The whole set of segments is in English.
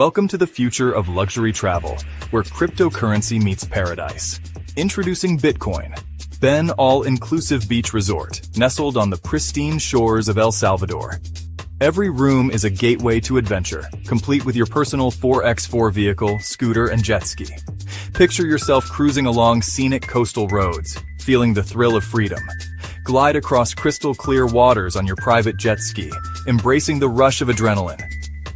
Welcome to the future of luxury travel, where cryptocurrency meets paradise. Introducing Bitcoin, Ben all-inclusive beach resort, nestled on the pristine shores of El Salvador. Every room is a gateway to adventure, complete with your personal 4x4 vehicle, scooter, and jet ski. Picture yourself cruising along scenic coastal roads, feeling the thrill of freedom. Glide across crystal-clear waters on your private jet ski, embracing the rush of adrenaline.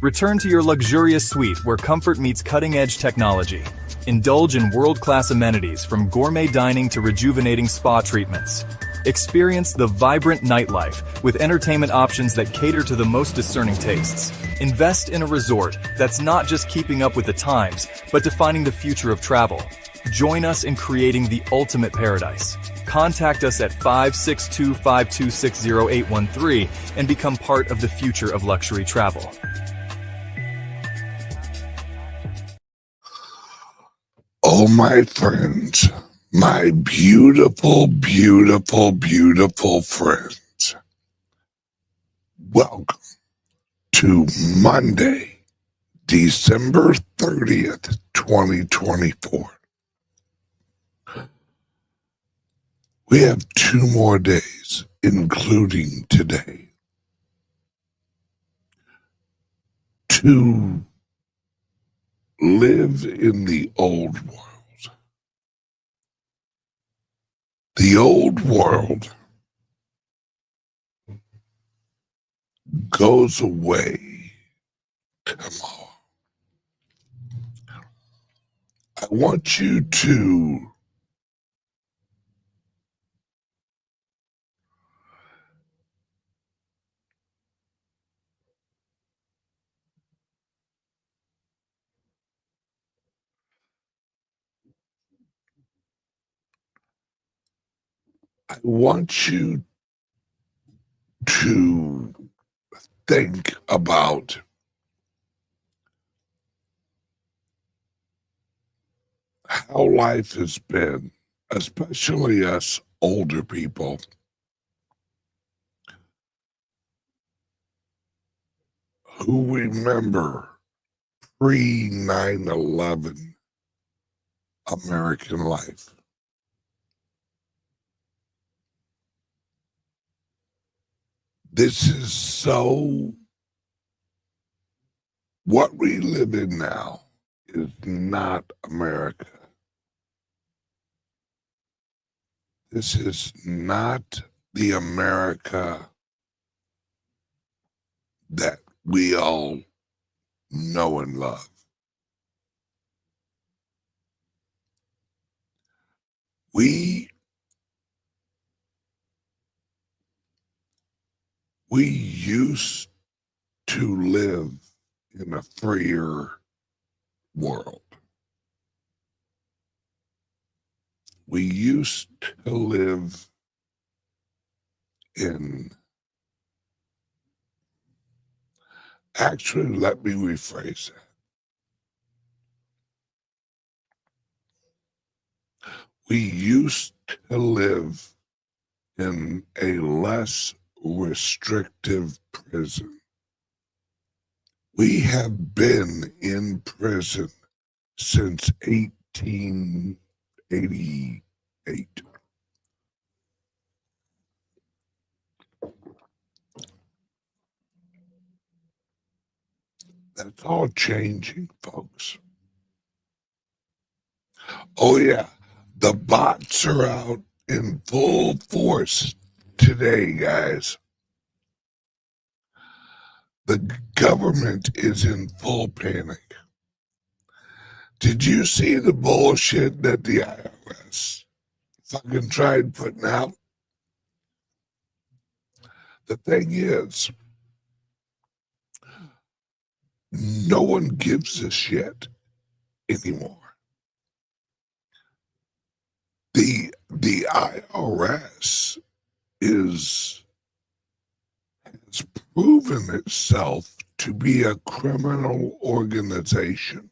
Return to your luxurious suite where comfort meets cutting-edge technology. Indulge in world-class amenities from gourmet dining to rejuvenating spa treatments. Experience the vibrant nightlife with entertainment options that cater to the most discerning tastes. Invest in a resort that's not just keeping up with the times, but defining the future of travel. Join us in creating the ultimate paradise. Contact us at 562-526-0813 and become part of the future of luxury travel. Oh, my friends, my beautiful, beautiful, beautiful friends. Welcome to Monday, December 30th, 2024. We have 2 more days, including today, to live in the old world. The old world goes away tomorrow. I want you to think about how life has been, especially us older people, who remember pre-9/11 American life. This is so, what we live in now is not America. This is not the America that we all know and love. We used to live in a freer world. We used to live in, actually, let me rephrase that. We used to live in a less restrictive prison. We have been in prison since 1888. That's all changing, folks. Oh yeah, the bots are out in full force today, guys. The government is in full panic. Did you see the bullshit that the IRS fucking tried putting out? The thing is, no one gives a shit anymore. The IRS has proven itself to be a criminal organization.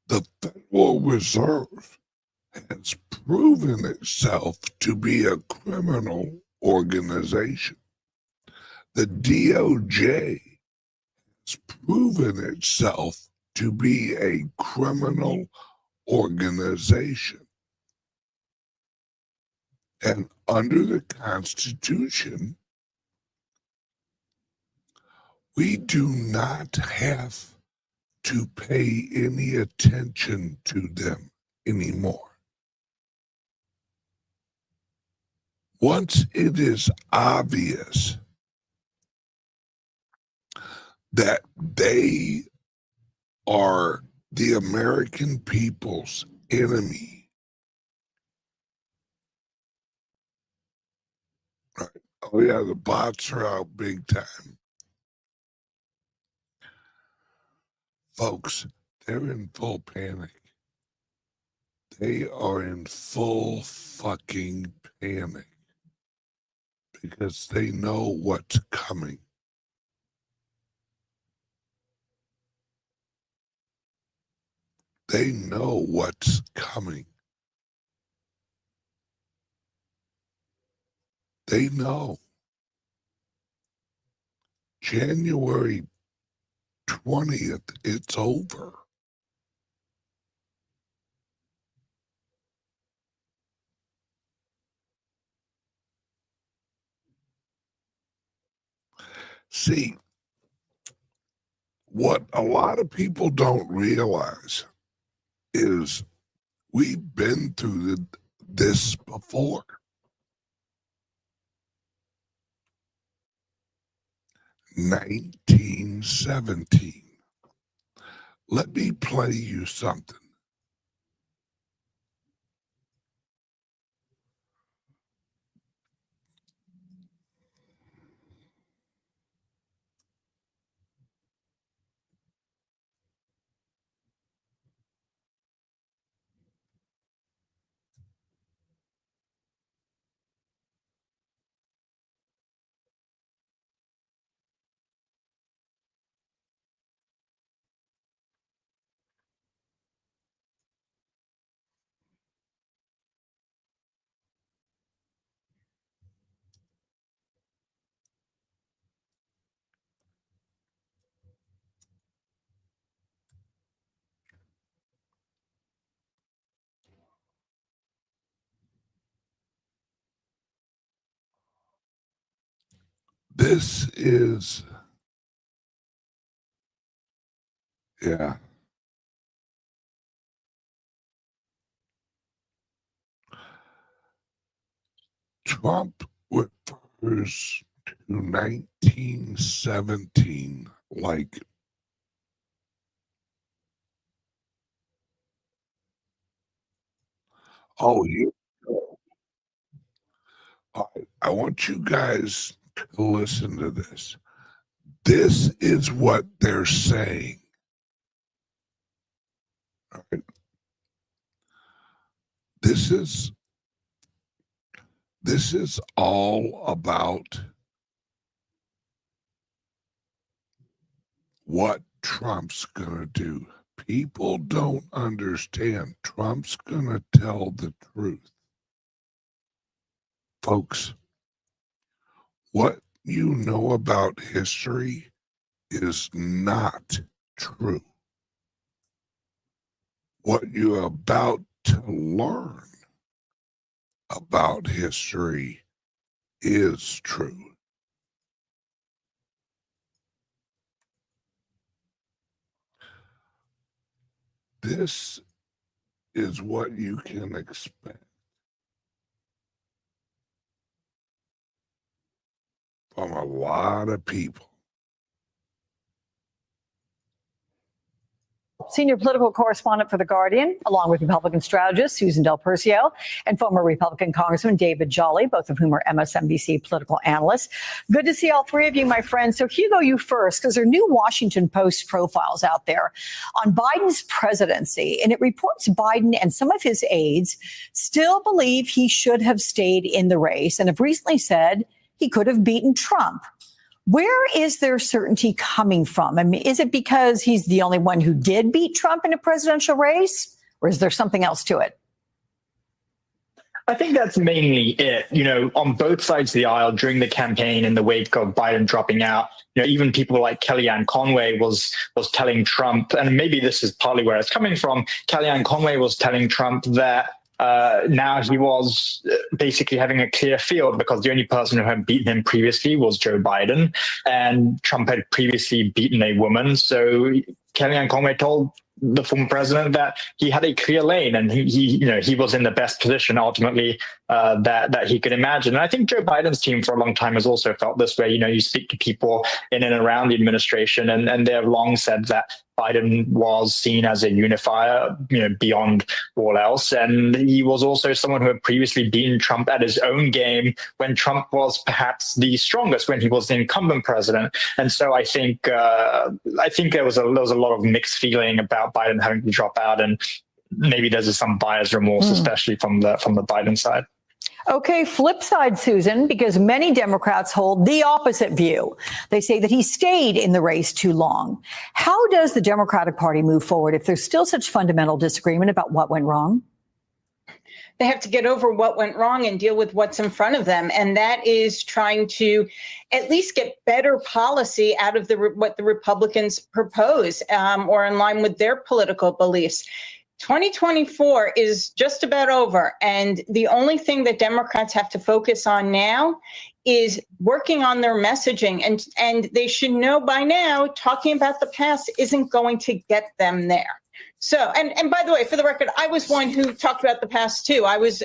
The Federal Reserve has proven itself to be a criminal organization. The DOJ proven itself to be a criminal organization. And under the Constitution, we do not have to pay any attention to them anymore. Once it is obvious that they are the American people's enemy, right? Oh yeah, the bots are out big time. Folks, they're in full panic. They are in full fucking panic because they know what's coming. They know what's coming. They know. January 20th, it's over. See, what a lot of people don't realize is we've been through this before. 1917. Let me play you something. This is, yeah. Trump refers to 1917 like oh, you know. I want you guys to listen to this. This is what they're saying. All right. This is all about what Trump's gonna do. People don't understand. Trump's gonna tell the truth. Folks, what you know about history is not true. What you're about to learn about history is true. This is what you can expect from a lot of people. Senior political correspondent for The Guardian, along with Republican strategist Susan Del Percio and former Republican Congressman David Jolly, both of whom are MSNBC political analysts. Good to see all three of you, my friends. So Hugo, you first, because there are new Washington Post profiles out there on Biden's presidency, and it reports Biden and some of his aides still believe he should have stayed in the race and have recently said he could have beaten Trump. Where is their certainty coming from? I mean, is it because he's the only one who did beat Trump in a presidential race, or is there something else to it? I think that's mainly it. On both sides of the aisle during the campaign in the wake of Biden dropping out, even people like Kellyanne Conway was telling Trump, and maybe this is partly where it's coming from. Kellyanne Conway was telling Trump that now he was basically having a clear field because the only person who had beaten him previously was Joe Biden, and Trump had previously beaten a woman. So Kellyanne Conway told the former president that he had a clear lane, and he was in the best position ultimately that he could imagine. And I think Joe Biden's team for a long time has also felt this way. You speak to people in and around the administration, and they have long said that Biden was seen as a unifier, beyond all else. And he was also someone who had previously beaten Trump at his own game when Trump was perhaps the strongest, when he was the incumbent president. And so I think there was a lot of mixed feeling about Biden having to drop out, and maybe there's some buyer's remorse, especially from the Biden side. Okay, flip side, Susan, because many Democrats hold the opposite view. They say that he stayed in the race too long. How does the Democratic Party move forward if there's still such fundamental disagreement about what went wrong? They have to get over what went wrong and deal with what's in front of them. And that is trying to at least get better policy out of what the Republicans propose, or in line with their political beliefs. 2024 is just about over, and the only thing that Democrats have to focus on now is working on their messaging, and they should know by now talking about the past isn't going to get them there. So, and by the way, for the record, I was one who talked about the past too. I was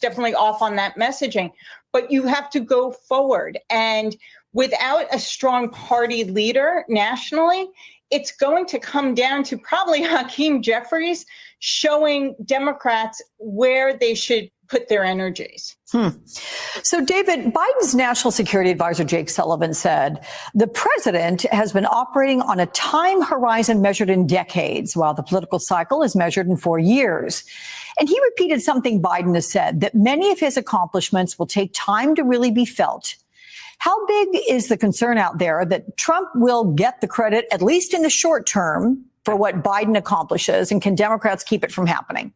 definitely off on that messaging, but you have to go forward, and without a strong party leader nationally, it's going to come down to probably Hakeem Jeffries showing Democrats where they should put their energies. So, David, Biden's national security advisor, Jake Sullivan, said the president has been operating on a time horizon measured in decades, while the political cycle is measured in 4 years. And he repeated something Biden has said, that many of his accomplishments will take time to really be felt. How big is the concern out there that Trump will get the credit, at least in the short term, for what Biden accomplishes? And can Democrats keep it from happening?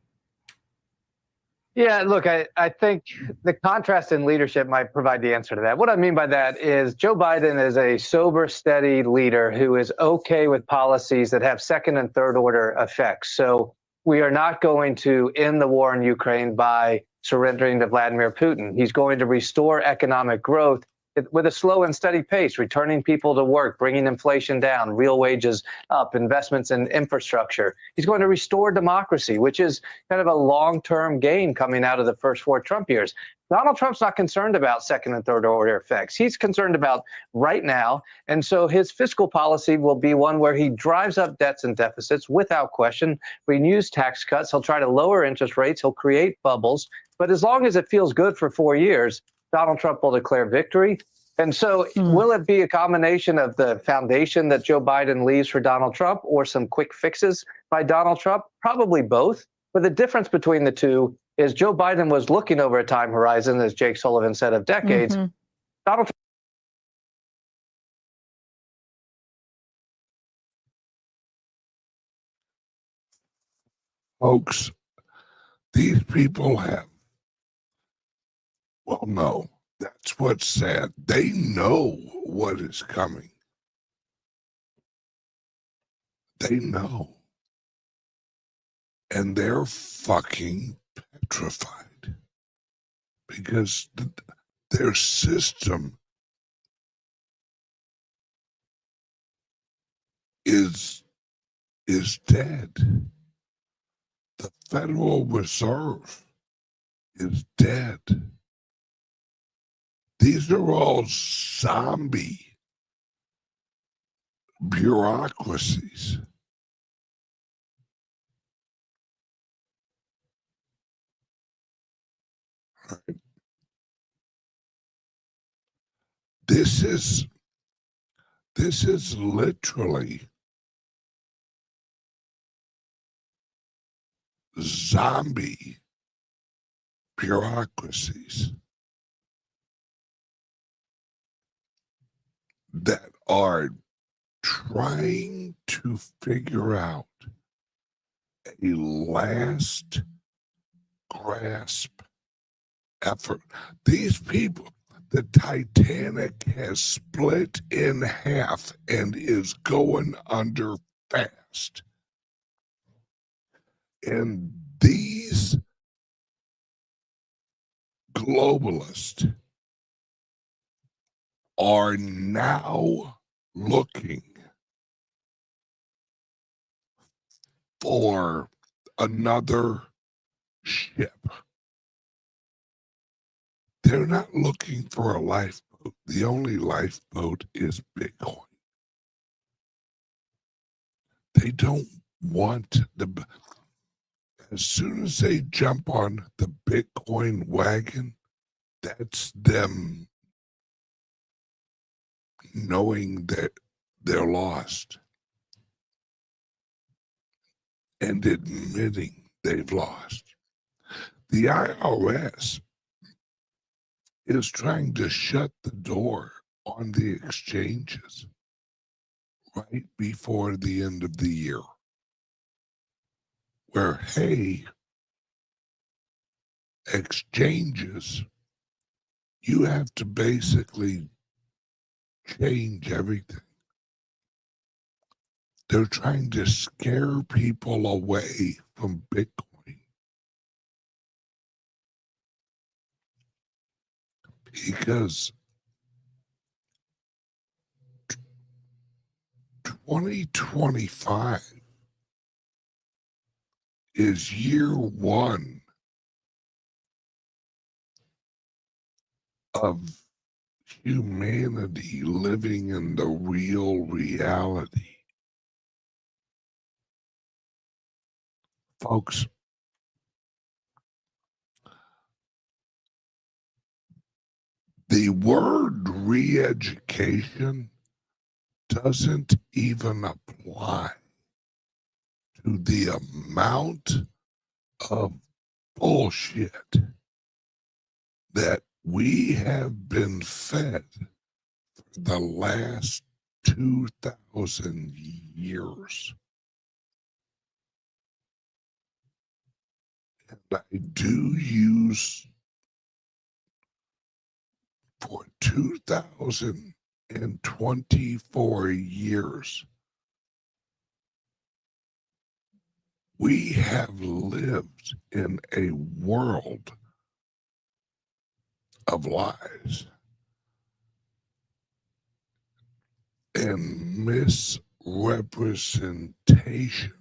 Yeah, look, I think the contrast in leadership might provide the answer to that. What I mean by that is Joe Biden is a sober, steady leader who is okay with policies that have second and third order effects. So we are not going to end the war in Ukraine by surrendering to Vladimir Putin. He's going to restore economic growth with a slow and steady pace, returning people to work, bringing inflation down, real wages up, investments in infrastructure. He's going to restore democracy, which is kind of a long-term gain coming out of the first 4 Trump years. Donald Trump's not concerned about second and third order effects. He's concerned about right now. And so his fiscal policy will be one where he drives up debts and deficits without question, renews tax cuts. He'll try to lower interest rates. He'll create bubbles. But as long as it feels good for 4 years, Donald Trump will declare victory. And so will it be a combination of the foundation that Joe Biden leaves for Donald Trump or some quick fixes by Donald Trump? Probably both. But the difference between the two is Joe Biden was looking over a time horizon, as Jake Sullivan said, of decades. Donald Trump. Folks, these people have, well, no, that's what's sad. They know what is coming. They know. And they're fucking petrified because their system is dead. The Federal Reserve is dead. These are all zombie bureaucracies. Right. This is literally zombie bureaucracies that are trying to figure out a last grasp effort. These people, the Titanic has split in half and is going under fast. And these globalists are now looking for another ship. They're not looking for a lifeboat. The only lifeboat is Bitcoin. They don't want the. As soon as they jump on the Bitcoin wagon, that's them knowing that they're lost and admitting they've lost. The IRS is trying to shut the door on the exchanges right before the end of the year. Where, hey, exchanges, you have to basically change everything. They're trying to scare people away from Bitcoin. Because 2025 is year one of humanity living in the real reality. Folks, the word re-education doesn't even apply to the amount of bullshit that we have been fed for the last 2,000 years. And I do use for 2,024 years, we have lived in a world of lies and misrepresentations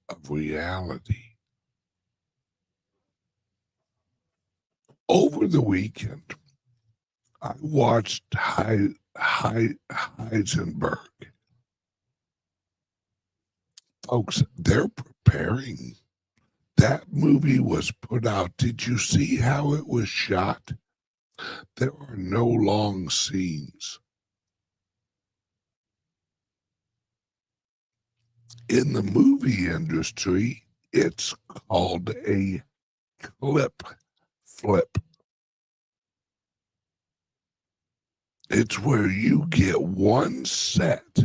of reality. Over the weekend, I watched Heisenberg. Folks, they're preparing. That movie was put out. Did you see how it was shot? There are no long scenes. In the movie industry, it's called a clip flip. It's where you get one set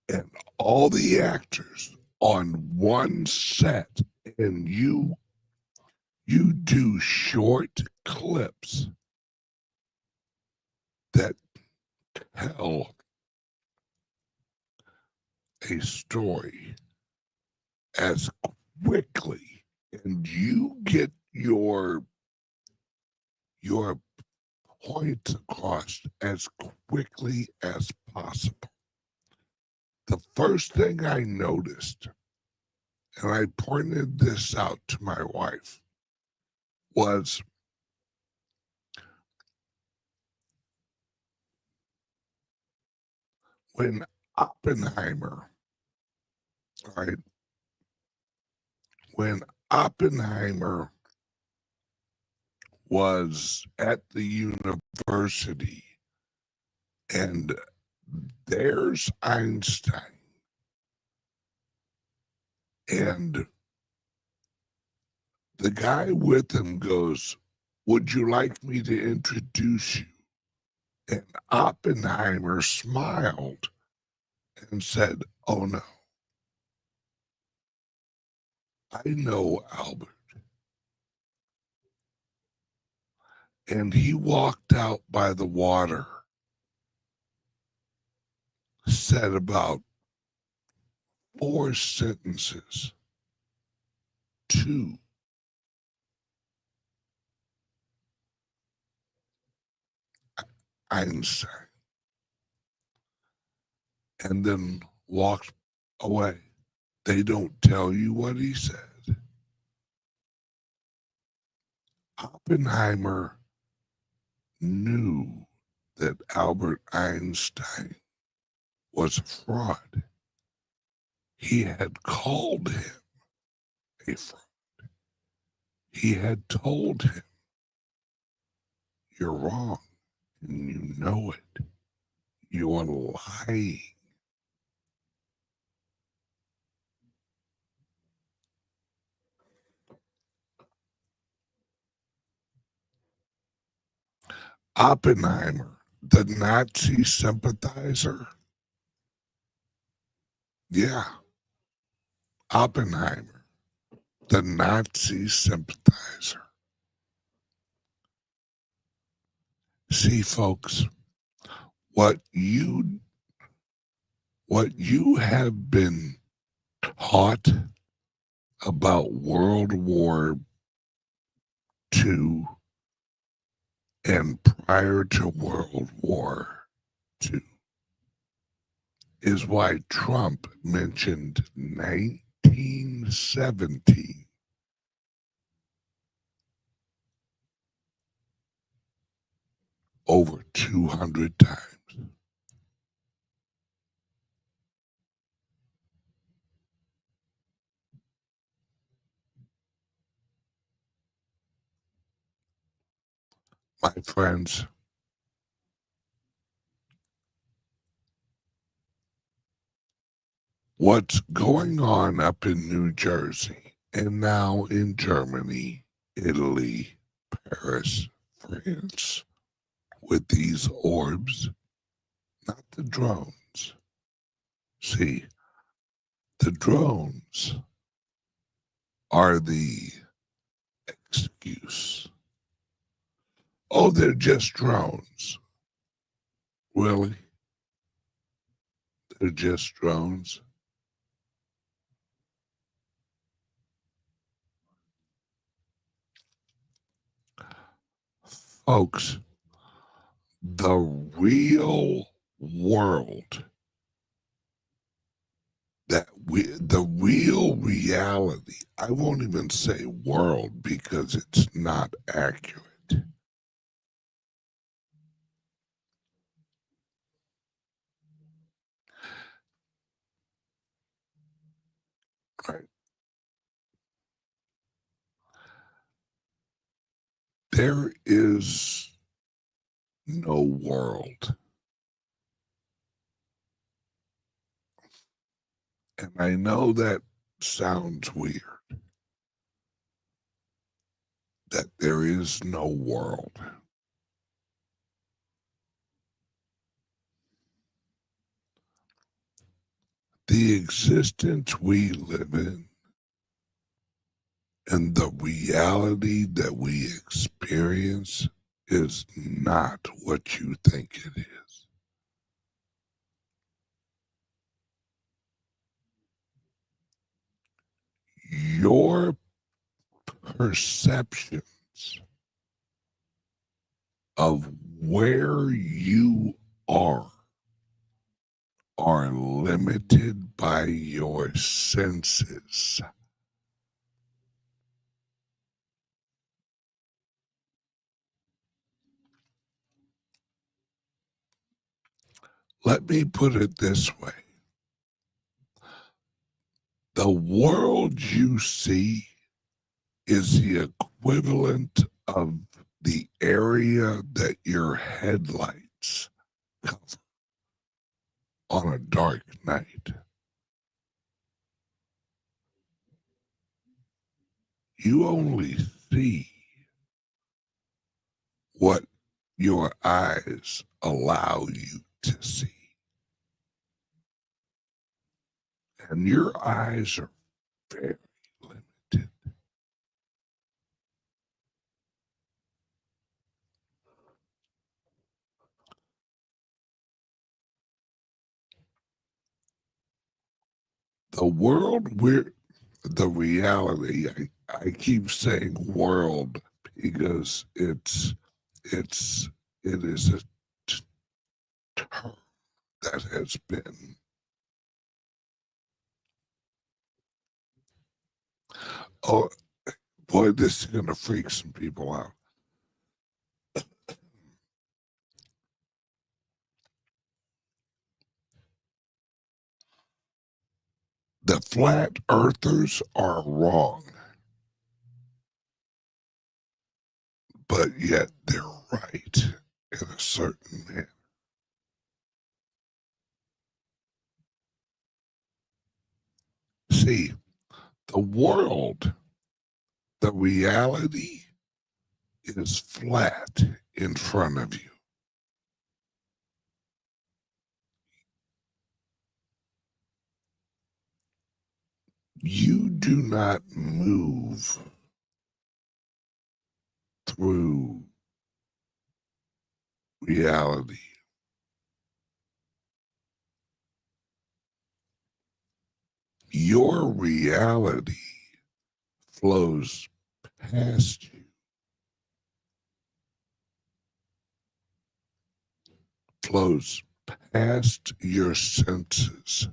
and all the actors on one set, and you do short clips that tell a story as quickly, and you get your points across as quickly as possible. The first thing I noticed, and I pointed this out to my wife, was when Oppenheimer, right? When Oppenheimer was at the university, and there's Einstein, and the guy with him goes, "Would you like me to introduce you?" And Oppenheimer smiled and said, "Oh no, I know Albert." And he walked out by the water, said about 4 sentences to Einstein, and then walked away. They don't tell you what he said. Oppenheimer knew that Albert Einstein was a fraud. He had called him a fraud. He had told him, "You're wrong, and you know it. You are lying." Oppenheimer, the Nazi sympathizer. Yeah, Oppenheimer, the Nazi sympathizer. See, folks, what you have been taught about World War II and prior to World War II is why Trump mentioned 1917 over 200 times. My friends, what's going on up in New Jersey and now in Germany, Italy, Paris, France, with these orbs, not the drones. See, the drones are the excuse. Oh, they're just drones. Really? They're just drones? Folks, the real world, the real reality, I won't even say world because it's not accurate. Right? There is no world. And I know that sounds weird, that there is no world. The existence we live in and the reality that we experience is not what you think it is. Your perceptions of where you are limited by your senses. Let me put it this way. The world you see is the equivalent of the area that your headlights cover on a dark night. You only see what your eyes allow you to see. And your eyes are very limited. The world the reality, I keep saying world because it is a term that has been oh boy, this is gonna freak some people out. The flat earthers are wrong, but yet they're right in a certain manner. See, the world, the reality is flat in front of you. You do not move through reality. Your reality flows past you, flows past your senses.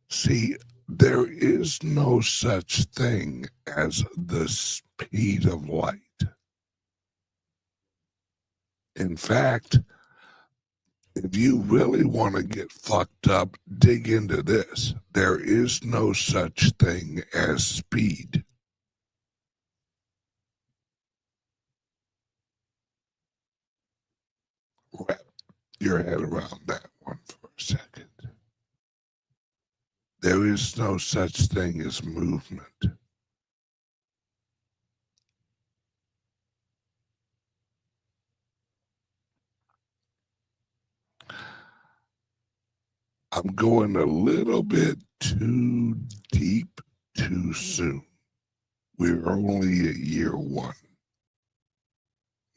See, there is no such thing as the speed of light. In fact, if you really want to get fucked up, dig into this. There is no such thing as speed. Wrap your head around that one for a second. There is no such thing as movement. I'm going a little bit too deep too soon. We're only at year one.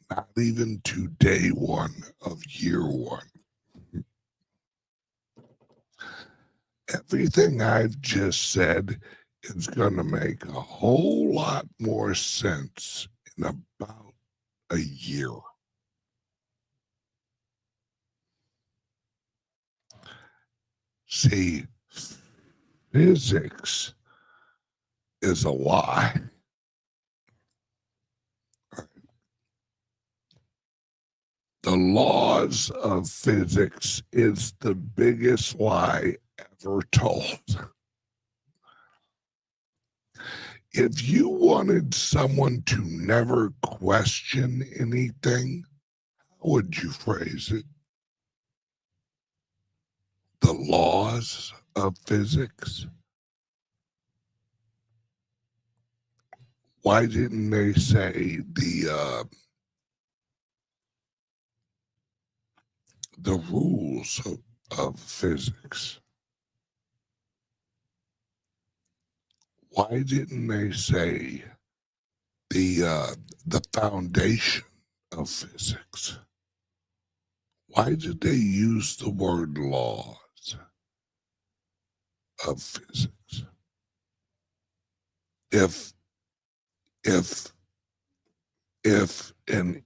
Not even to day one of year one. Everything I've just said is going to make a whole lot more sense in about a year. See, physics is a lie. The laws of physics is the biggest lie ever told. If you wanted someone to never question anything, how would you phrase it? The laws of physics? Why didn't they say the rules of physics? Why didn't they say the foundation of physics? Why did they use the word laws of physics? If an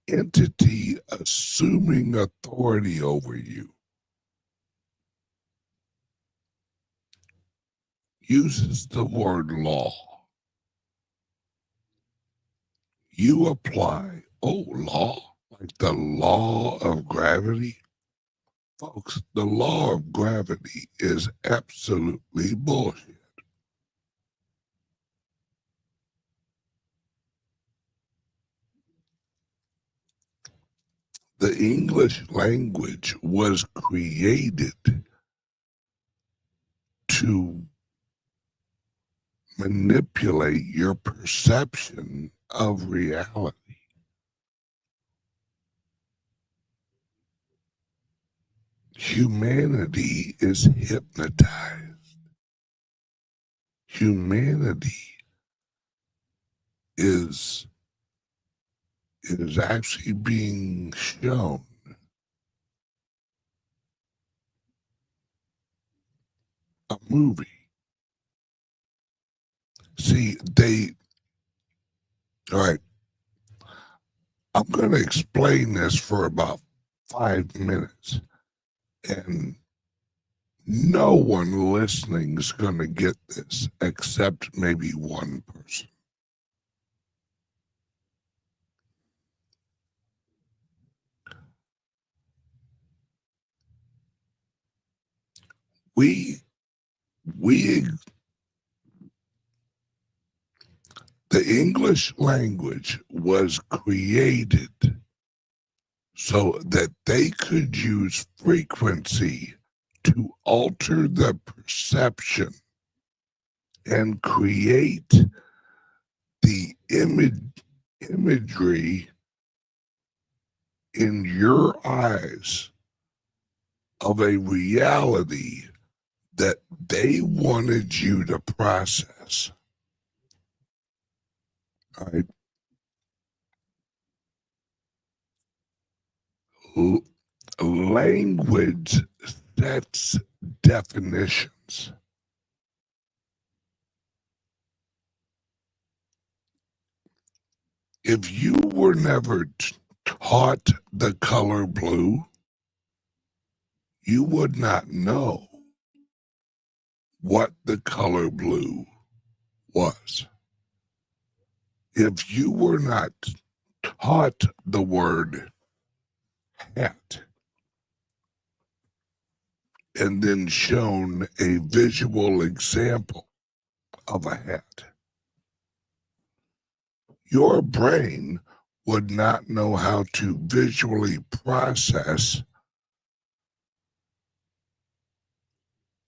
entity assuming authority over you uses the word law, you apply, law, like the law of gravity. Folks, the law of gravity is absolutely bullshit. The English language was created to manipulate your perception of reality. Humanity is hypnotized. Humanity is actually being shown a movie. See, all right, I'm going to explain this for about 5 minutes, and no one listening is going to get this except maybe one person. We the English language was created so that they could use frequency to alter the perception and create the imagery in your eyes of a reality that they wanted you to process. All right. Language sets definitions. If you were never taught the color blue, you would not know what the color blue was. If you were not taught the word hat and then shown a visual example of a hat, your brain would not know how to visually process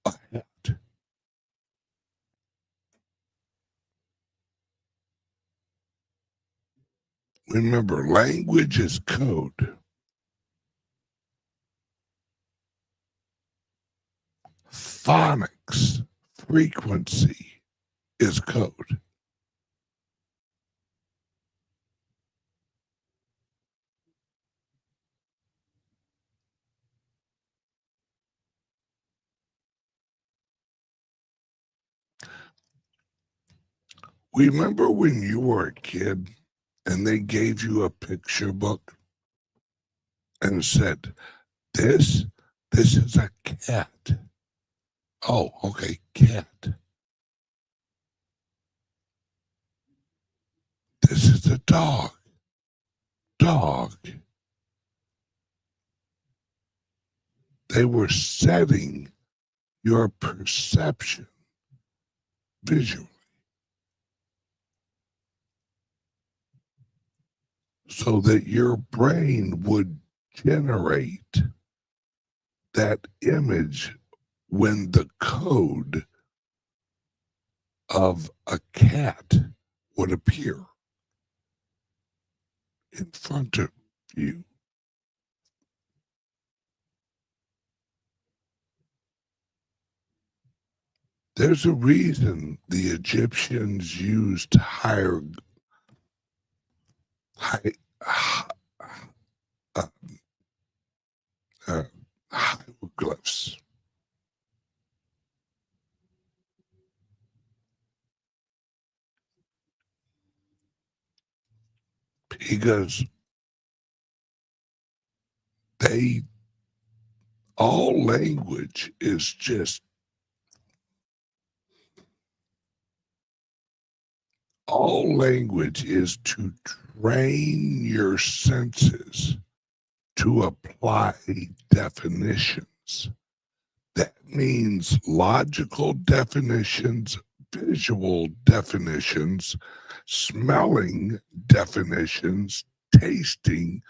a hat. Remember, language is code. Phonics, frequency, is code. Remember when you were a kid and they gave you a picture book and said, this is a cat. Oh, okay, cat. This is a dog. Dog. They were setting your perception visually so that your brain would generate that image when the code of a cat would appear in front of you. There's a reason the Egyptians used hieroglyphs. Because all language is to train your senses to apply definitions. That means logical definitions, visual definitions, smelling definitions, tasting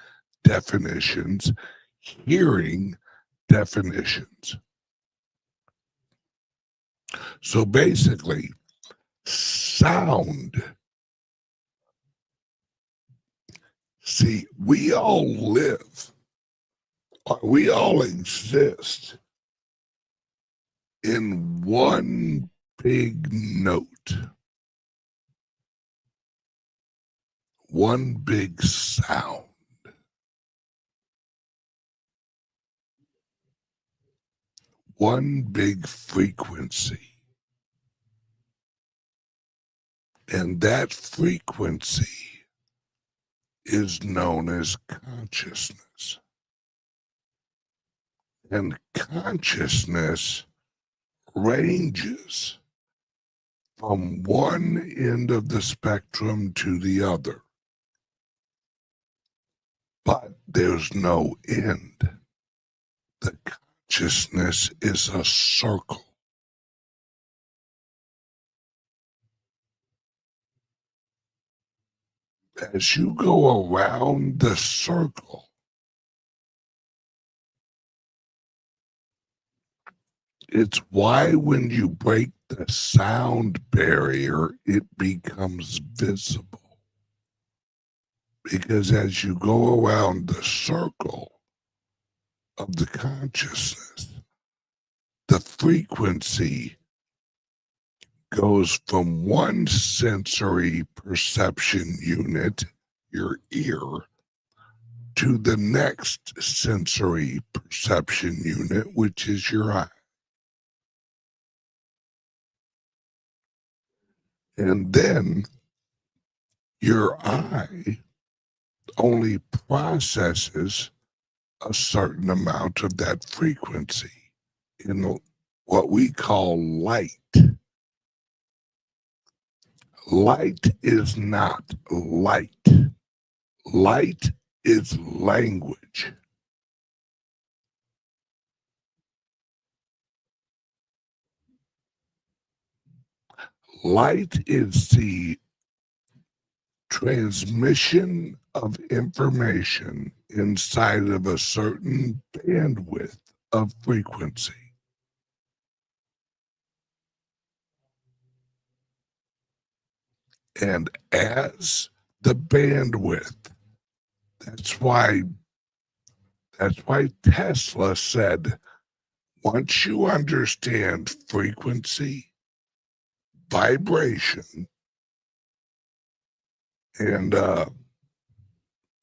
definitions, hearing definitions. So basically, sound. See, we all exist in one big note, one big sound. one big frequency. And that frequency is known as consciousness. And consciousness ranges from one end of the spectrum to the other. But there's no end. The consciousness is a circle. As you go around the circle, it's why when you break the sound barrier, it becomes visible. Because as you go around the circle of the consciousness, the frequency goes from one sensory perception unit, your ear, to the next sensory perception unit, which is your eye. And then your eye only processes a certain amount of that frequency in what we call light. Light is not light. Light is language. Light is the transmission of information inside of a certain bandwidth of frequency. And as the bandwidth, that's why Tesla said, once you understand frequency, vibration, and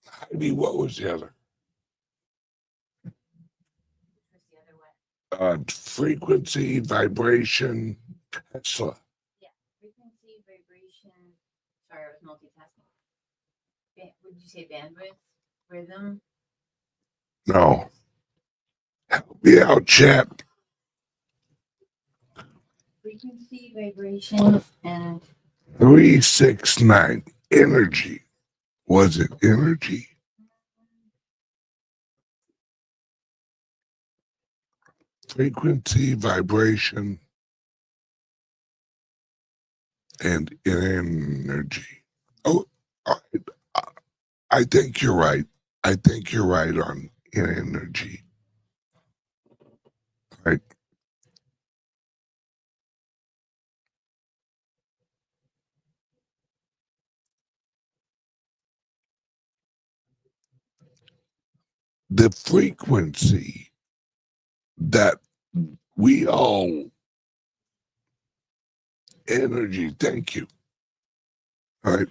Heidi, what was the other? Frequency, vibration, Tesla. Yeah, frequency, vibration. Sorry, I was multitasking. Would you say bandwidth, rhythm? No. Help me out, chat. Frequency, vibration, and 369. Energy. Was it energy? Frequency, vibration, and energy. Oh, I think you're right. I think you're right on energy. Right. The frequency that we all energy, thank you. All right.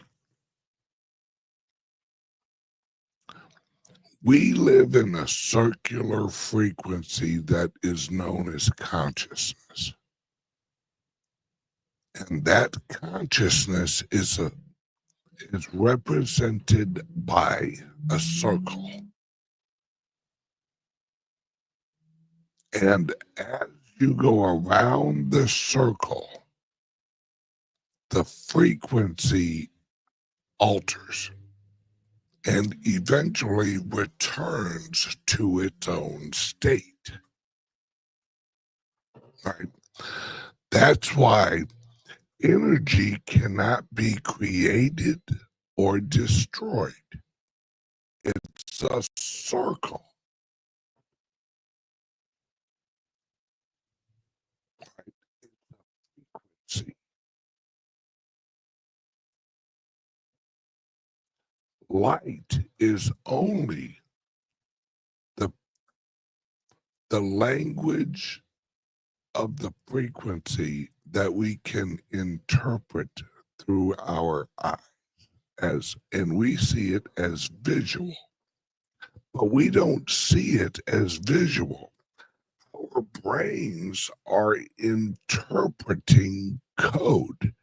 We live in a circular frequency that is known as consciousness. And that consciousness is represented by a circle. And as you go around the circle, the frequency alters and eventually returns to its own state. Right? That's why energy cannot be created or destroyed. It's a circle. See, light is only the language of the frequency that we can interpret through our eyes, and we see it as visual. But we don't see it as visual. Our brains are interpreting code,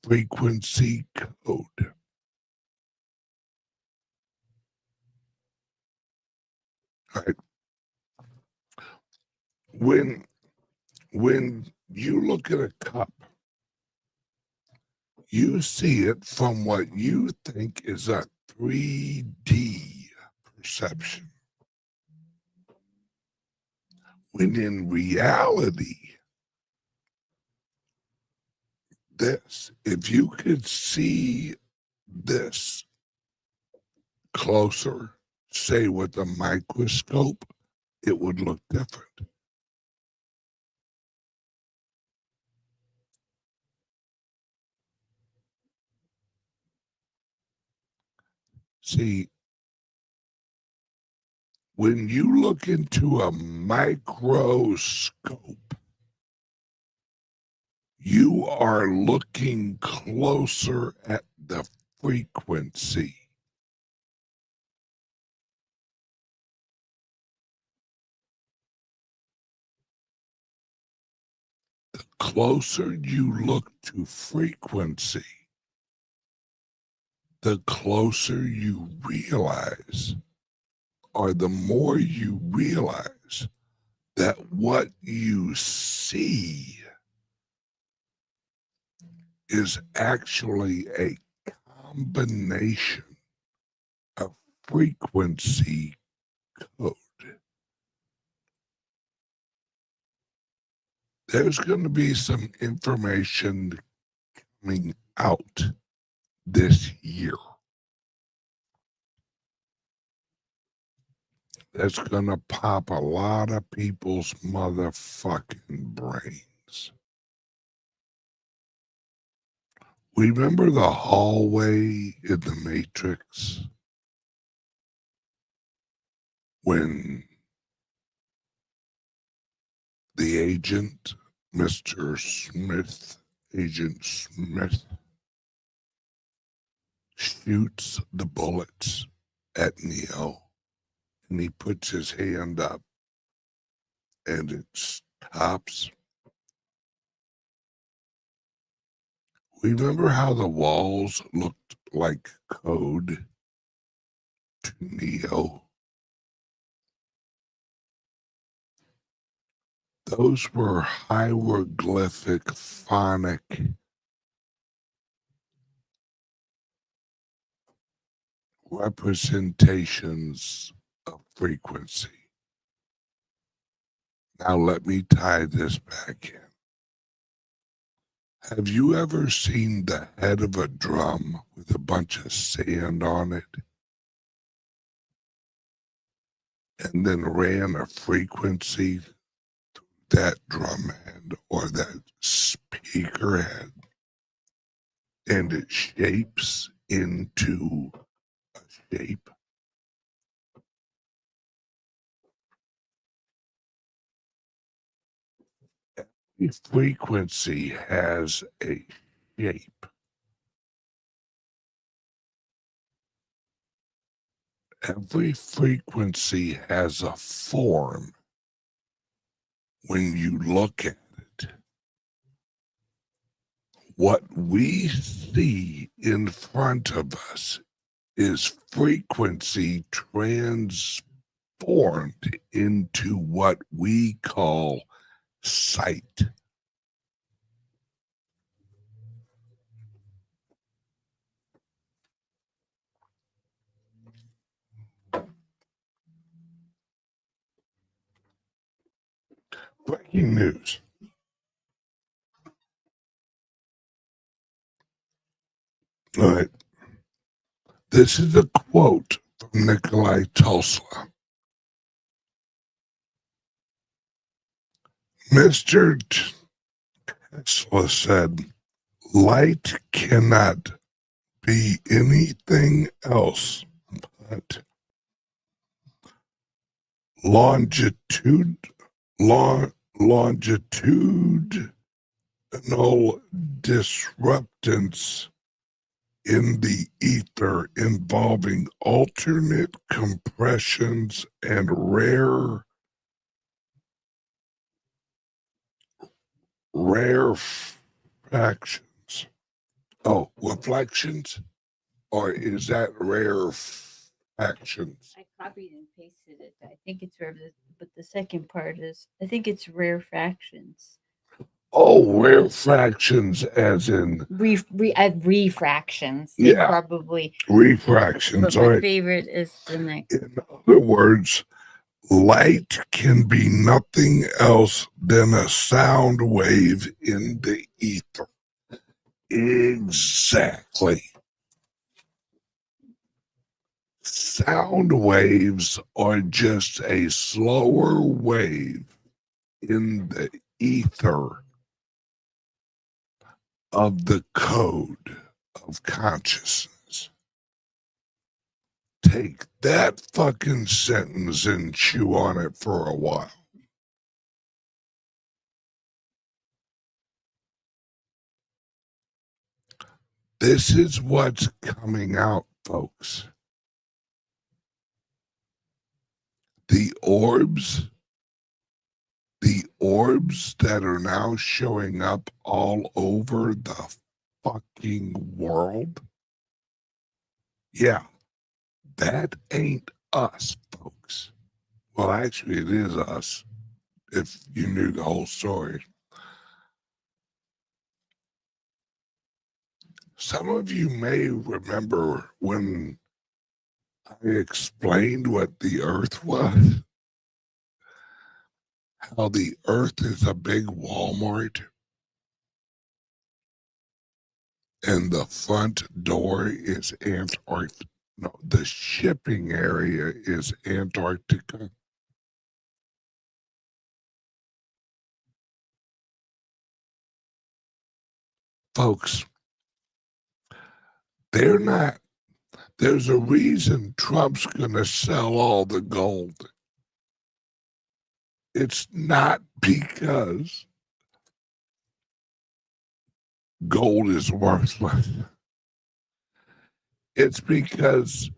frequency code. Right? When you look at a cup, you see it from what you think is a 3D perception. When in reality, if you could see this closer, say with a microscope, it would look different. See, when you look into a microscope, you are looking closer at the frequency. The closer you look to frequency, the closer you realize, or the more you realize that what you see is actually a combination of frequency code. There's going to be some information coming out this year that's going to pop a lot of people's motherfucking brains. Remember the hallway in the Matrix? When the agent, Mr. Smith, Agent Smith, shoots the bullets at Neo, and he puts his hand up, and it stops. Remember how the walls looked like code to Neo? Those were hieroglyphic phonic representations of frequency. Now let me tie this back in. Have you ever seen the head of a drum with a bunch of sand on it and then ran a frequency through that drum head or that speaker head, and it shapes into a shape? Every frequency has a shape. Every frequency has a form when you look at it. What we see in front of us is frequency transformed into what we call sight. Breaking news. All right. This is a quote from Nikolai Tesla. Mr. Tesla said, light cannot be anything else but longitudinal disruptance in the ether involving alternate compressions and rare rare fractions. Oh, reflections? Or is that rare fractions? I copied and pasted it. I think it's rare, but the second part is I think it's rare fractions. Oh, rare fractions as in Refractions. Yeah. Probably. refractions. But All my right. favorite is the next. In other words, light can be nothing else than a sound wave in the ether. Exactly. Sound waves are just a slower wave in the ether of the code of consciousness. Take that fucking sentence and chew on it for a while. This is what's coming out, folks. The orbs that are now showing up all over the fucking world. Yeah, that ain't us, folks. Well, actually, it is us, if you knew the whole story. Some of you may remember when I explained what the Earth was, how the Earth is a big Walmart, and the front door is Antarctica. No, the shipping area is Antarctica. Folks, they're not. There's a reason Trump's going to sell all the gold. It's not because gold is worthless. It's because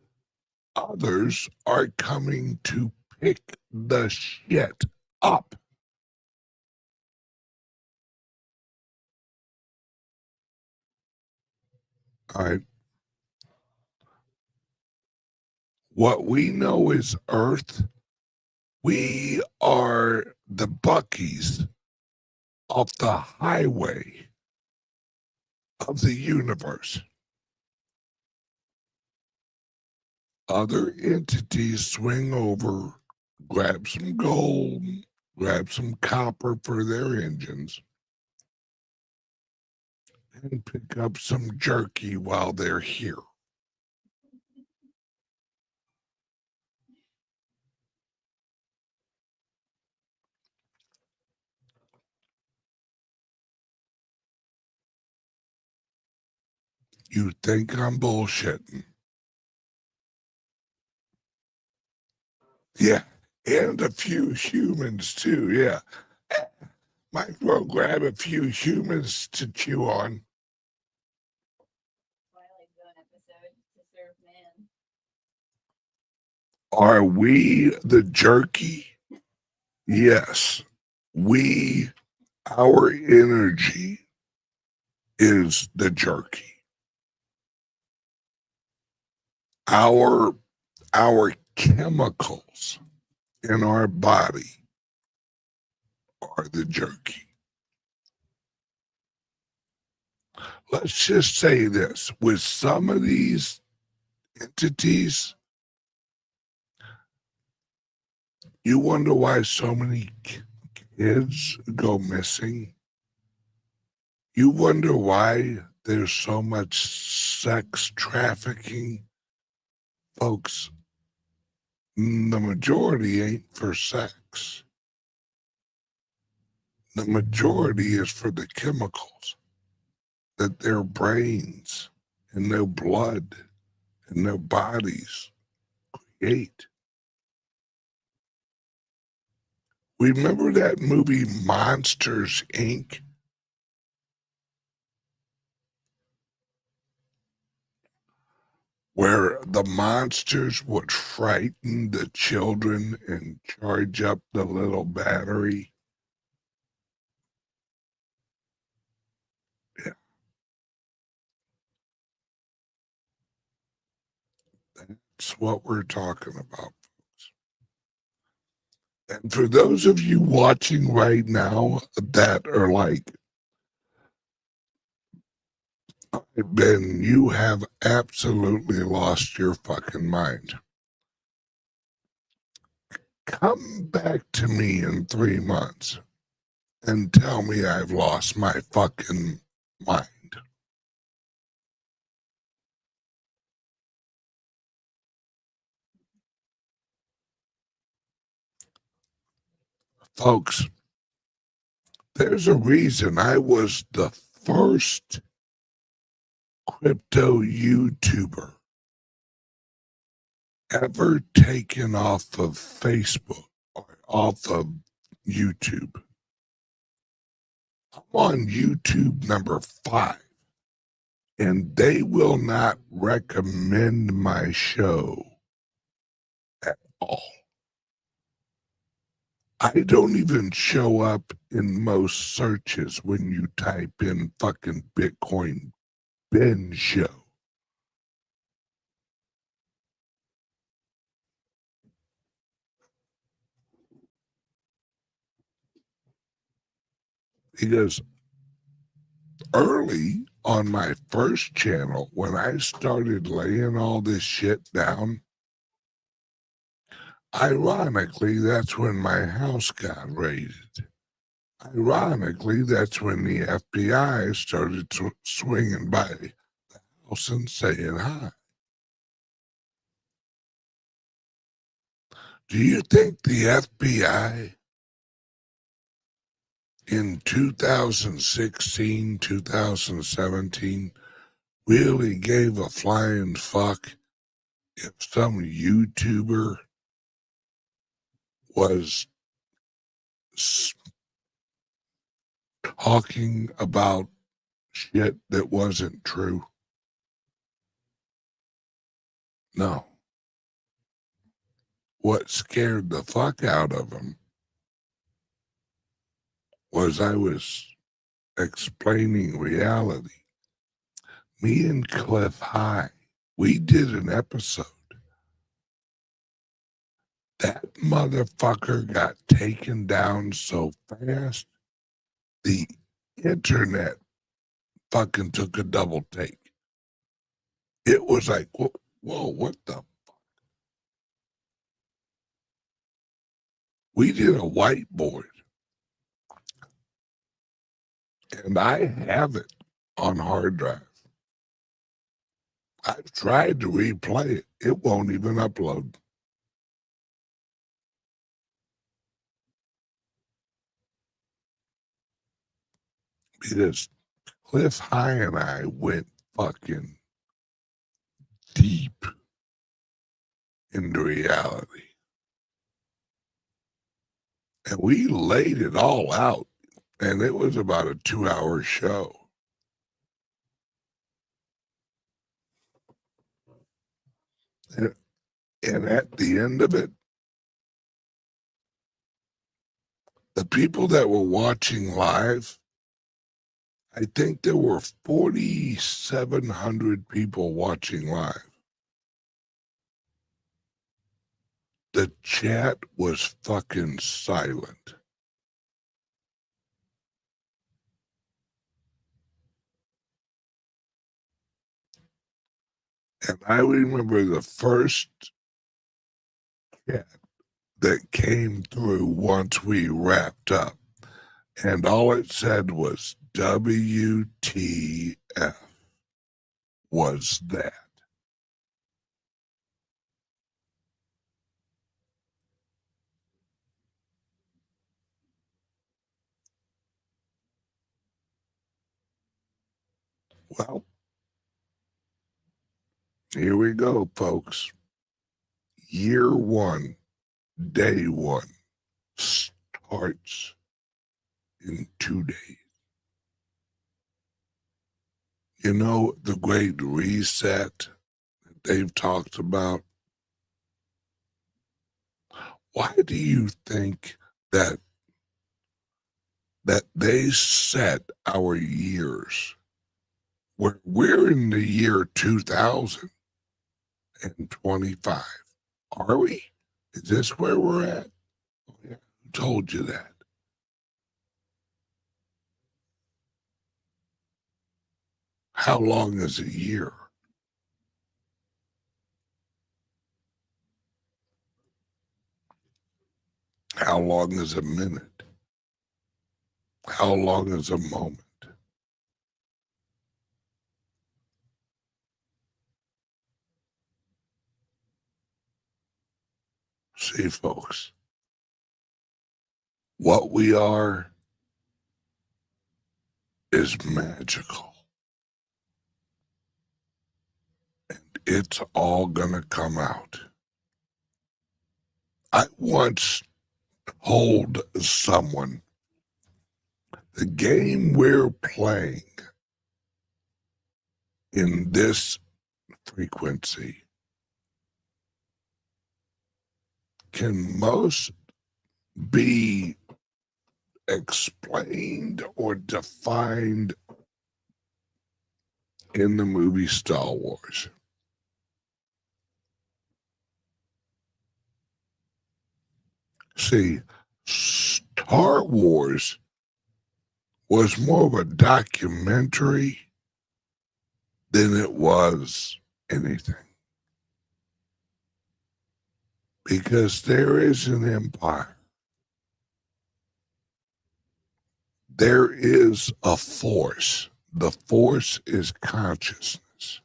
others are coming to pick the shit up. All right. What we know is Earth. We are the Buckies off the highway of the universe. Other entities swing over, grab some gold, grab some copper for their engines, and pick up some jerky while they're here. You think I'm bullshitting? Yeah, and a few humans too, yeah. Might as well grab a few humans to chew on. Twilight Zone episode to serve man. Are we the jerky? Yes. Our energy is the jerky. Our chemicals in our body are the jerky. Let's just say this, with some of these entities, you wonder why so many kids go missing. You wonder why there's so much sex trafficking. Folks, the majority ain't for sex. The majority is for the chemicals that their brains and their blood and their bodies create. Remember that movie Monsters, Inc.? Where the monsters would frighten the children and charge up the little battery. That's what we're talking about, folks. And for those of you watching right now that are like, Ben, you have absolutely lost your fucking mind. Come back to me in 3 months and tell me I've lost my fucking mind. Folks, there's a reason I was the first crypto YouTuber ever taken off of Facebook or off of YouTube. I'm on YouTube number 5, and they will not recommend my show at all. I don't even show up in most searches when you type in fucking Bitcoin Ben show. Because early on my first channel, when I started laying all this shit down, ironically, that's when my house got raided. Ironically, that's when the FBI started swinging by the house and saying hi. Do you think the FBI in 2016, 2017 really gave a flying fuck if some YouTuber was talking about shit that wasn't true? No. What scared the fuck out of them was I was explaining reality. Me and Cliff High, we did an episode. That motherfucker got taken down so fast, the internet fucking took a double take. It was like, whoa, what the fuck? We did a whiteboard, and I have it on hard drive. I've tried to replay it. It won't even upload. Because Cliff High and I went fucking deep into reality. And we laid it all out. And it was about a 2-hour show. And at the end of it, the people that were watching live, I think there were 4,700 people watching live. The chat was fucking silent. And I remember the first chat that came through once we wrapped up, and all it said was WTF was that. Well, here we go, folks. Year 1, day 1 starts in 2 days. You know, the great reset that they've talked about. Why do you think that they set our years where we're in the year 2000 and 25. Are we? Is this where we're at? Oh, yeah. Who told you that? How long is a year? How long is a minute? How long is a moment? See, folks, what we are is magical. And it's all going to come out. I once told someone, the game we're playing in this frequency can most be explained or defined in the movie Star Wars. See, Star Wars was more of a documentary than it was anything. Because there is an empire. There is a force. The force is consciousness.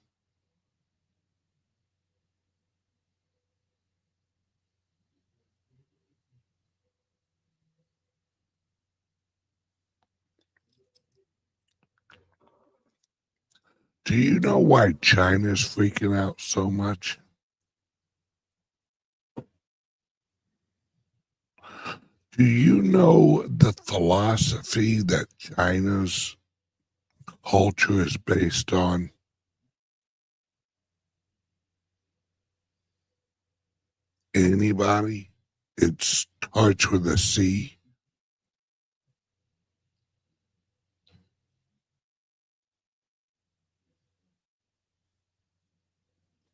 Do you know why China's freaking out so much? Do you know the philosophy that China's culture is based on? Anybody? It starts with a C.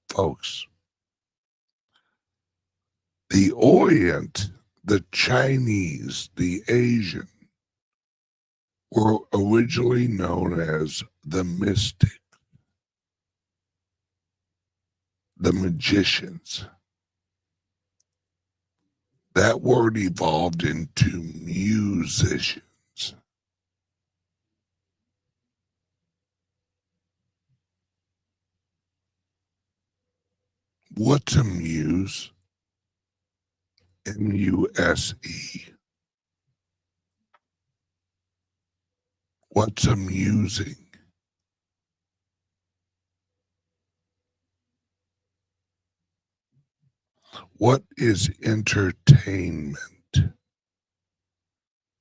Folks, the Orient, the Chinese, the Asian, were originally known as the mystic, the magicians. That word evolved into musicians. What's a muse? M-U-S-E. What's amusing? What is entertainment?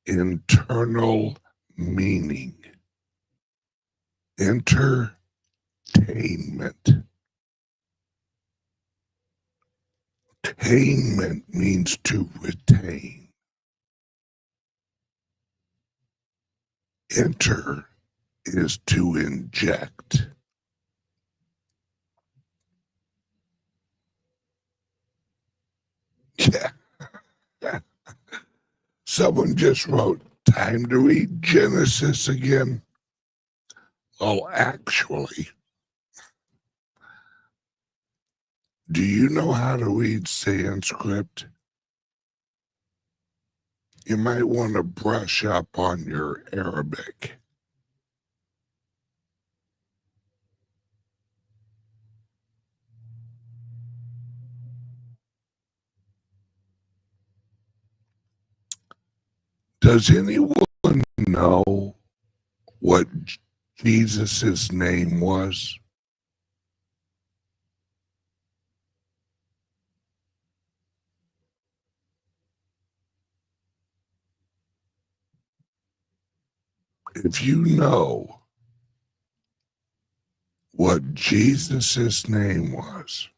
Internal meaning. Entertainment. Tainment means to retain. Enter is to inject. Yeah. Someone just wrote, time to read Genesis again. Well, actually, do you know how to read Sanskrit? You might want to brush up on your Arabic. Does anyone know what Jesus' name was? If you know what Jesus' name was,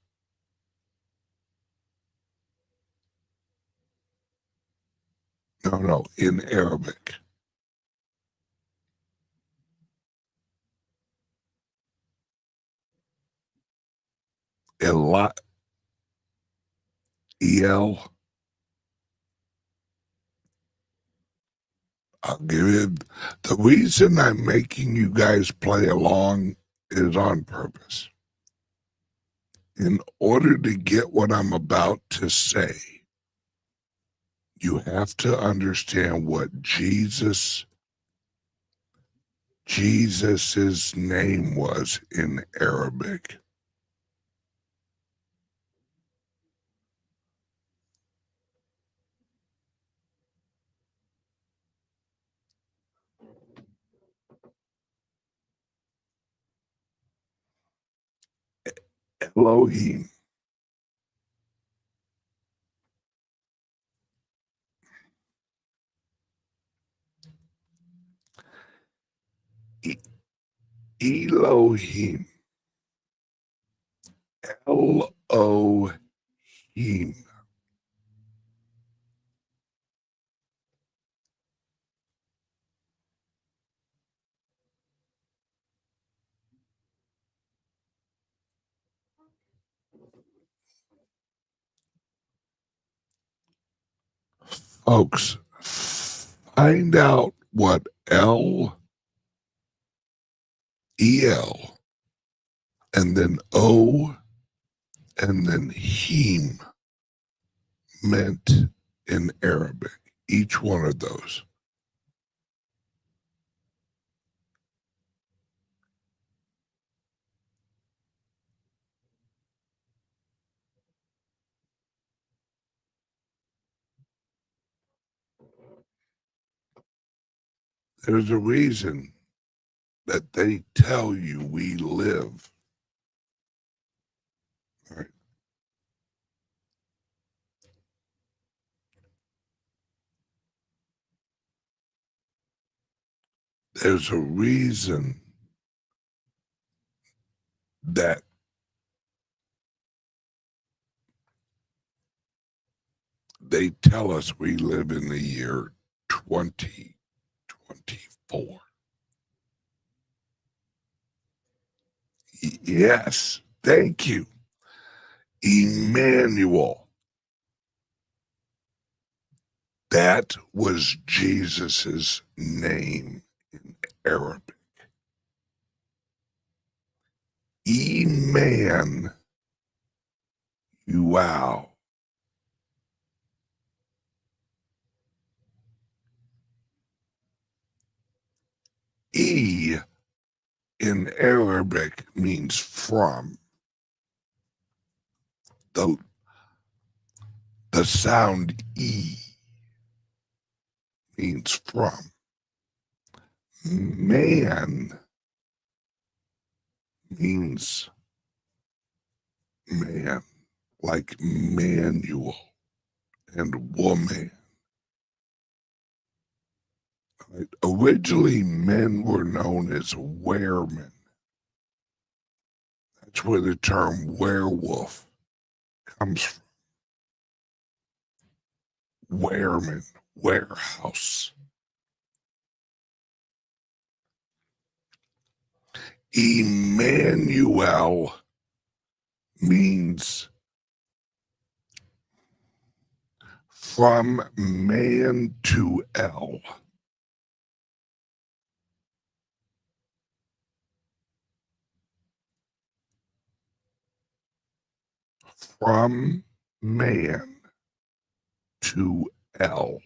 no, in Arabic, El. I'll give you the reason I'm making you guys play along is on purpose. In order to get what I'm about to say, you have to understand what Jesus's name was in Arabic. Elohim. Elohim. Elohim. Folks, find out what El, E-L, and then O, and then Him meant in Arabic. Each one of those. There's a reason that they tell you we live. Right? There's a reason that they tell us we live in the year 2024. Yes, thank you. Emmanuel. That was Jesus's name in Arabic. Emmanuel. E in Arabic means from. The sound E means from. Man means man, like manual and woman. Right? Originally, men were known as weremen. That's where the term werewolf comes from. Wereman, warehouse. Emmanuel means from man to El. From man to El.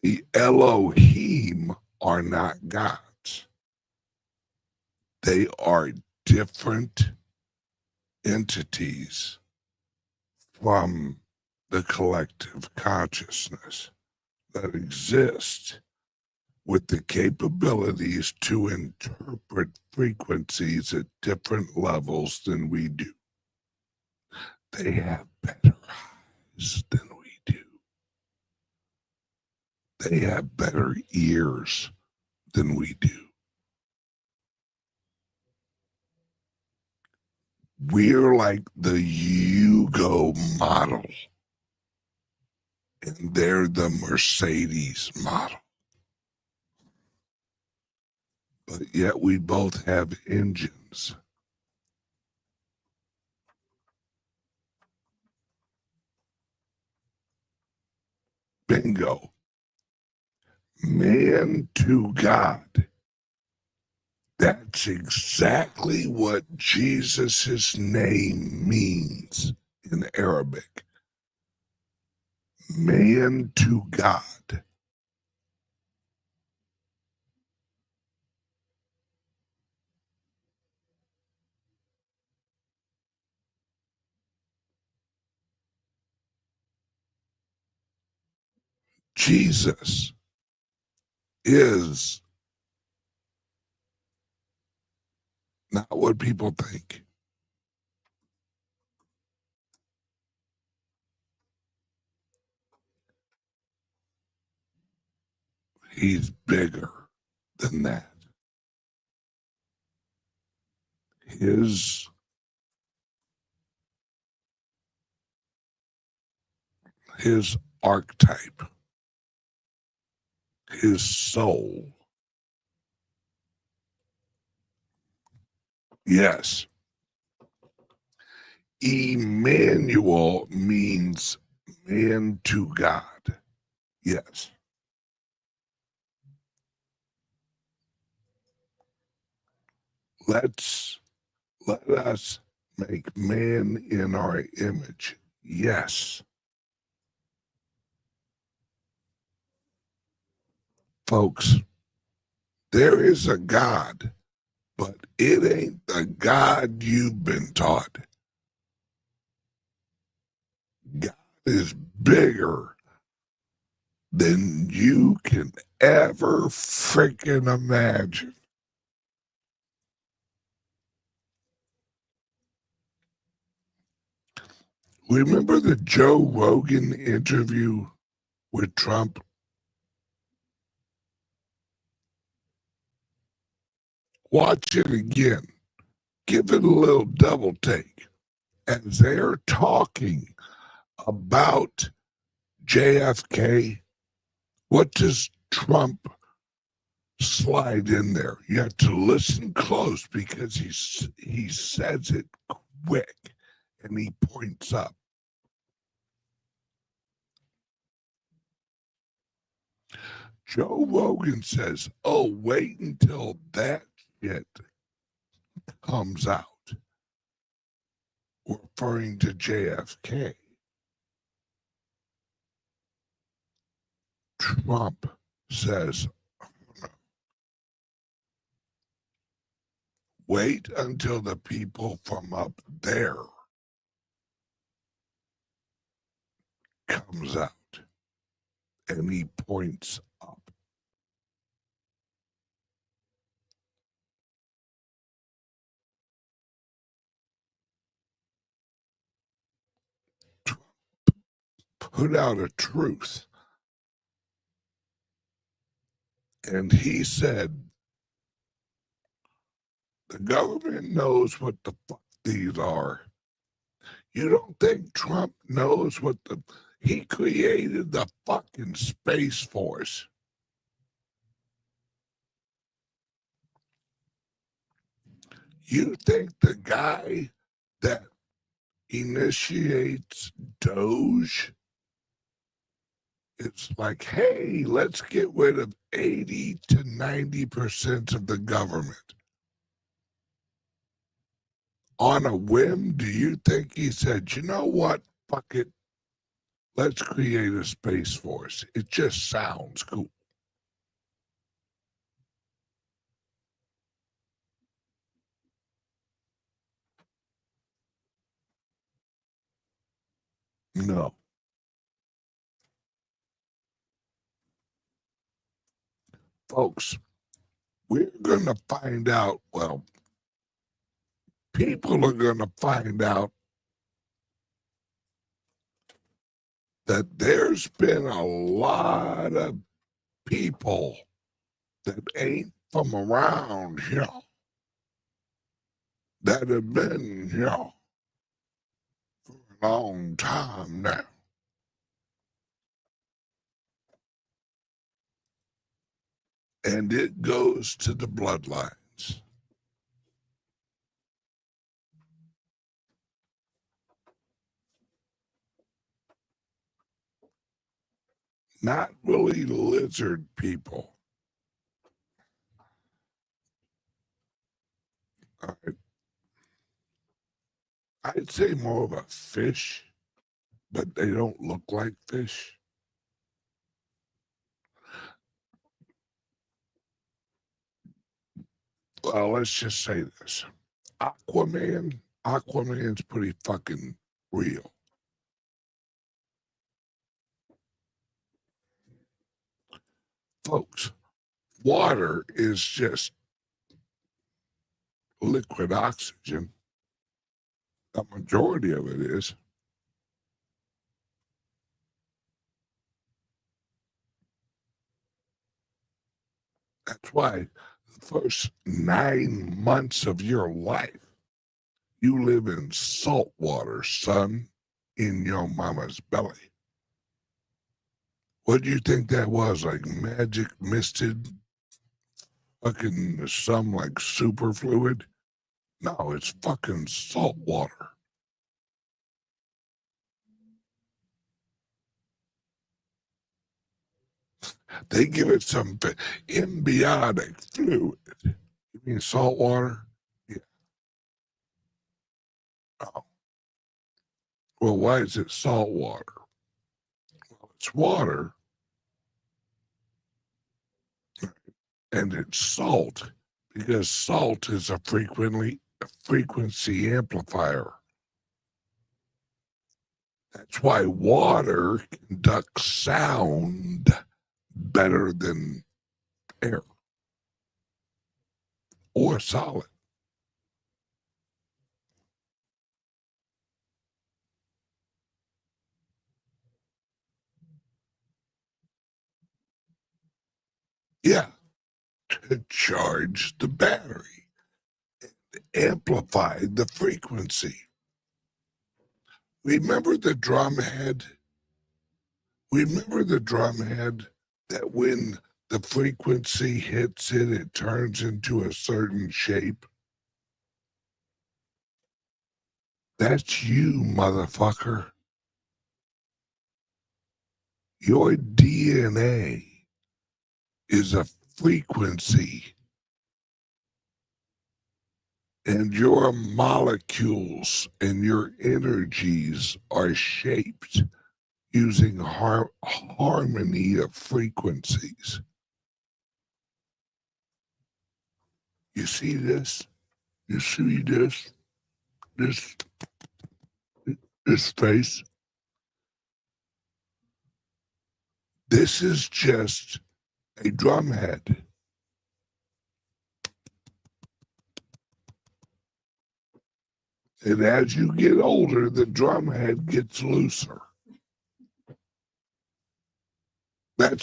The Elohim are not gods. They are different entities from the collective consciousness that exist with the capabilities to interpret frequencies at different levels than we do. They have better eyes than we do. They have better ears than we do. We're like the Yugo model, and they're the Mercedes model. But yet we both have engines. Bingo. Man to God. That's exactly what Jesus' name means in Arabic. Man to God. Jesus is not what people think. He's bigger than that. His archetype, his soul. Yes. Emmanuel means man to God. Yes. Let us make man in our image. Yes. Folks, there is a God, but it ain't the God you've been taught. God is bigger than you can ever freaking imagine. Remember the Joe Rogan interview with Trump? Watch it again. Give it a little double take. As they're talking about JFK, what does Trump slide in there? You have to listen close because he says it quick and he points up. Joe Rogan says, oh, wait until that shit comes out, referring to JFK. Trump says, wait until the people from up there comes out. And he points up. Trump put out a truth. And he said, the government knows what the fuck these are. You don't think Trump knows what he created the fucking Space Force. You think the guy that initiates Doge is like, hey, let's get rid of 80 to 90% of the government? On a whim, do you think he said, you know what, fuck it, let's create a Space Force? It just sounds cool. No. Folks, we're going to find out, well, people are going to find out that there's been a lot of people that ain't from around here that have been, for a long time now. And it goes to the bloodlines. Not really lizard people. I'd say more of a fish, but they don't look like fish. Well, let's just say this. Aquaman's pretty fucking real. Folks, water is just liquid oxygen. A majority of it is. That's why the first 9 months of your life, you live in salt water, son, in your mama's belly. What do you think that was? Like magic misted fucking some like super fluid? No, it's fucking salt water. They give it some embiotic fluid. You mean salt water? Yeah. Oh. Well, why is it salt water? Well, it's water and it's salt because salt is a frequency amplifier. That's why water conducts sound better than air or solid. Yeah, to charge the battery, amplify the frequency. Remember the drum head? Remember the drum head that when the frequency hits it, it turns into a certain shape? That's you, motherfucker. Your DNA is a frequency, and your molecules and your energies are shaped using harmony of frequencies. You see this? You see this? This face? This is just a drum head. And as you get older, the drum head gets looser. I'm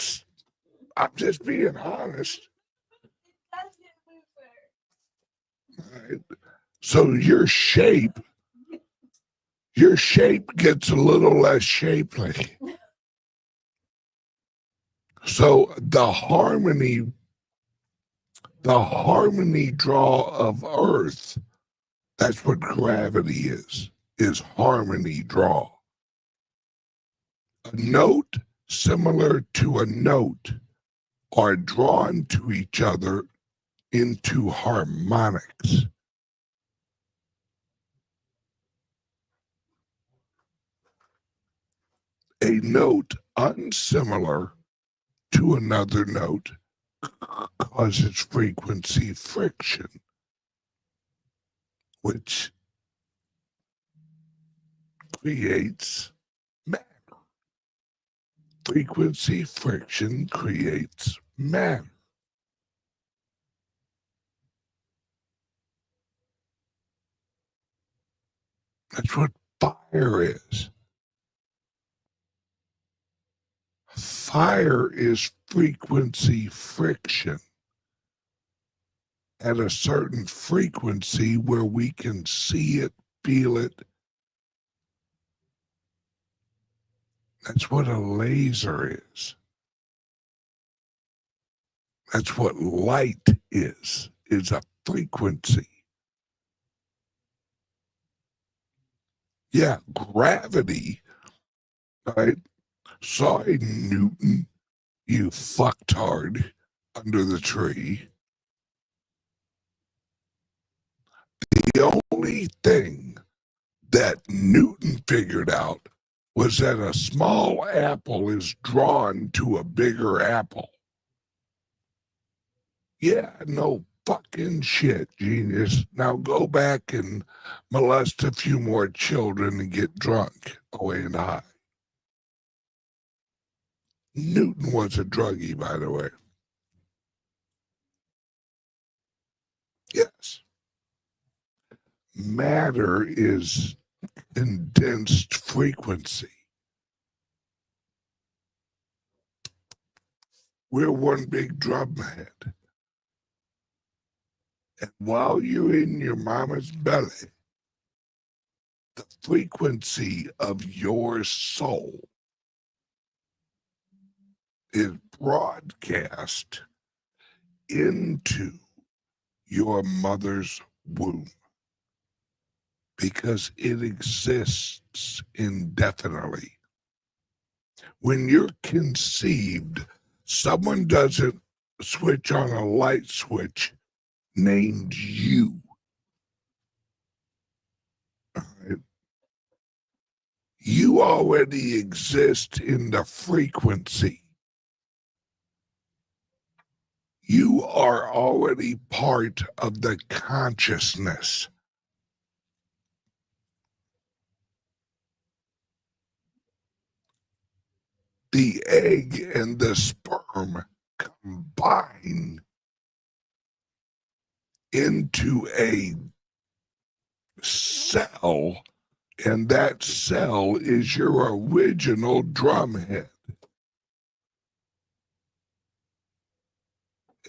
just being honest. Right? So your shape gets a little less shapely. So the harmony draw of Earth, that's what gravity is harmony draw. A note similar to a note are drawn to each other into harmonics. A note unsimilar to another note causes frequency friction, which creates matter. Frequency friction creates matter. That's what fire is. Fire is frequency friction. at a certain frequency where we can see it, feel it. That's what a laser is. That's what light is a frequency. Yeah, gravity, right? Sorry, Newton, you fucktard under the tree. The only thing that Newton figured out was that a small apple is drawn to a bigger apple. Yeah, no fucking shit, genius. Now go back and molest a few more children and get drunk away and high. Newton was a druggie, by the way. Yes. Matter is condensed frequency. We're one big drum head. And while you're in your mama's belly, the frequency of your soul is broadcast into your mother's womb because it exists indefinitely. When you're conceived, someone doesn't switch on a light switch named you. Right? You already exist in the frequency. You are already part of the consciousness. The egg and the sperm combine into a cell, and that cell is your original drumhead.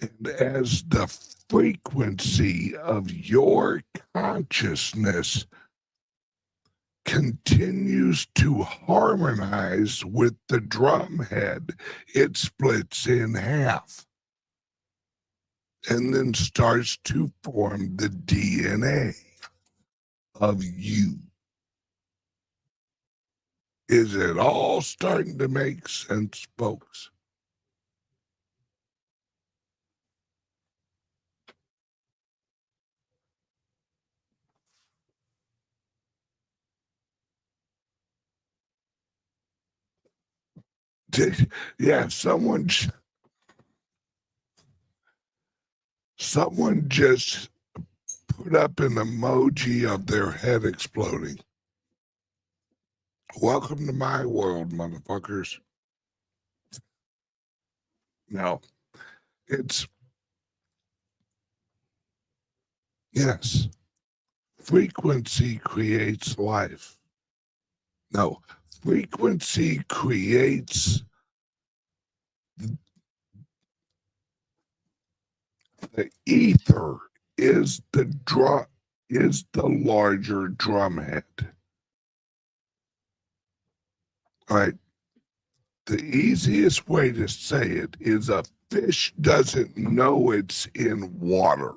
And as the frequency of your consciousness continues to harmonize with the drumhead, it splits in half and then starts to form the DNA of you. Is it all starting to make sense, folks? Yeah, someone just put up an emoji of their head exploding. Welcome to my world, motherfuckers. Now, it's, yes, frequency creates life. No, frequency creates the ether is the larger drumhead. All right. The easiest way to say it is a fish doesn't know it's in water.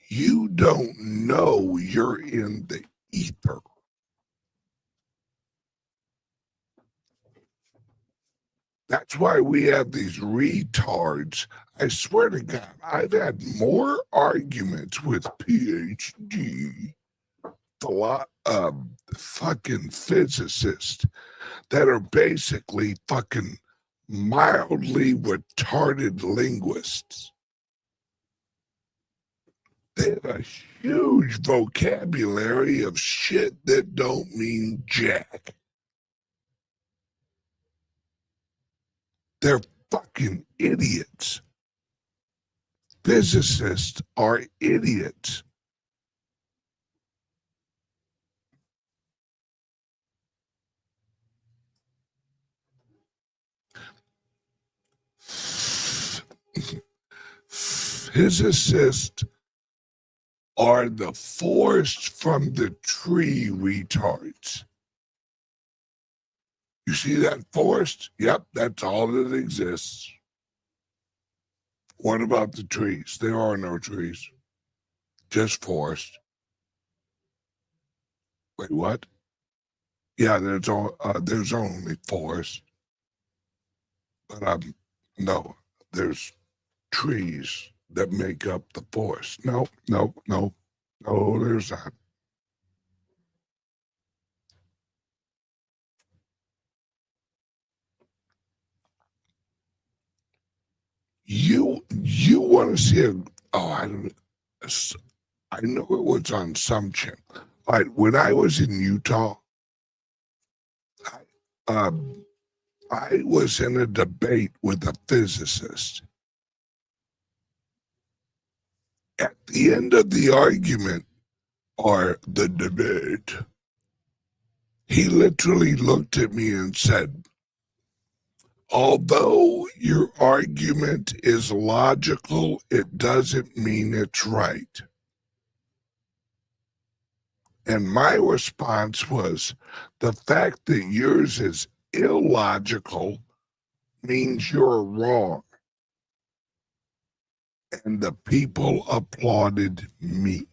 You don't know you're in the ether. That's why we have these retards. I swear to God, I've had more arguments with PhD fucking physicists that are basically fucking mildly retarded linguists. They have a huge vocabulary of shit that don't mean jack. They're fucking idiots. Physicists are idiots. Physicists are the forest from the tree retards. You see that forest? Yep, that's all that exists. What about the trees? There are no trees, just forest. Wait, what? Yeah, there's only forest, but no, there's trees that make up the forest. No, there's not. You want to see I know it was on some channel. All right, when I was in Utah, I was in a debate with a physicist. At the end of the argument, or the debate, he literally looked at me and said, although your argument is logical, it doesn't mean it's right. And my response was, the fact that yours is illogical means you're wrong. And the people applauded me.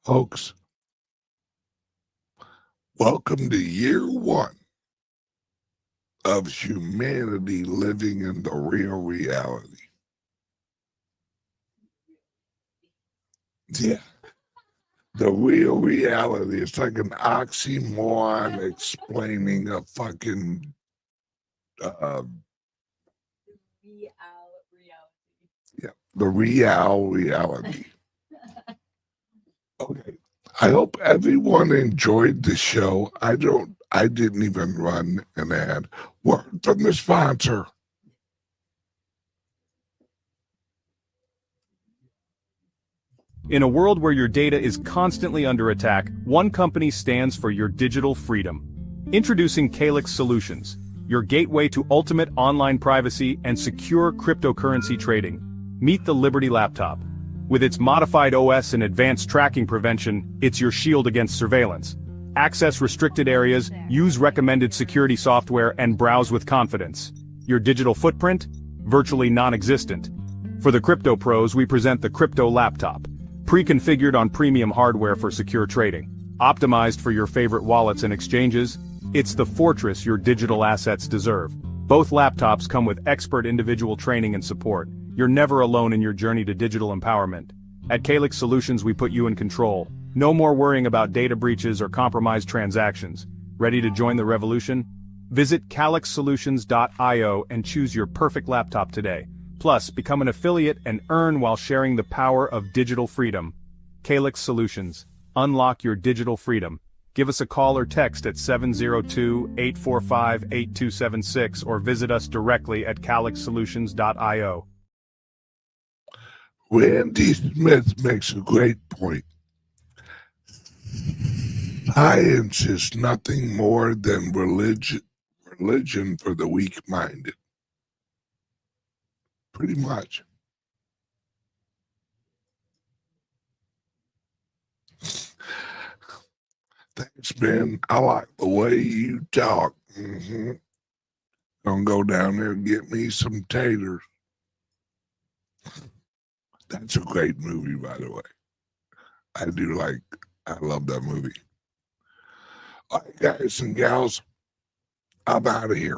Folks, welcome to year one of humanity living in the real reality. Yeah. The real reality. It's like an oxymoron explaining a fucking the real reality. Okay. I hope everyone enjoyed the show. I didn't even run an ad. Word from the sponsor. In a world where your data is constantly under attack, one company stands for your digital freedom. Introducing CALIX Solutions, your gateway to ultimate online privacy and secure cryptocurrency trading. Meet the Liberty laptop. With its modified OS and advanced tracking prevention, it's your shield against surveillance. Access restricted areas, use recommended security software, and browse with confidence. Your digital footprint? Virtually non-existent. For the crypto pros, we present the Crypto Laptop. Pre-configured on premium hardware for secure trading. Optimized for your favorite wallets and exchanges, it's the fortress your digital assets deserve. Both laptops come with expert individual training and support. You're never alone in your journey to digital empowerment. At CALIX Solutions, we put you in control. No more worrying about data breaches or compromised transactions. Ready to join the revolution? Visit calixsolutions.io and choose your perfect laptop today. Plus, become an affiliate and earn while sharing the power of digital freedom. CALIX Solutions. Unlock your digital freedom. Give us a call or text at 702-845-8276 or visit us directly at calixsolutions.io. Randy Smith makes a great point. Science is nothing more than religion for the weak-minded. Pretty much. Thanks, Ben. I like the way you talk. Gonna go down there and get me some taters. That's a great movie, by the way. I love that movie. All right, guys and gals, I'm out of here.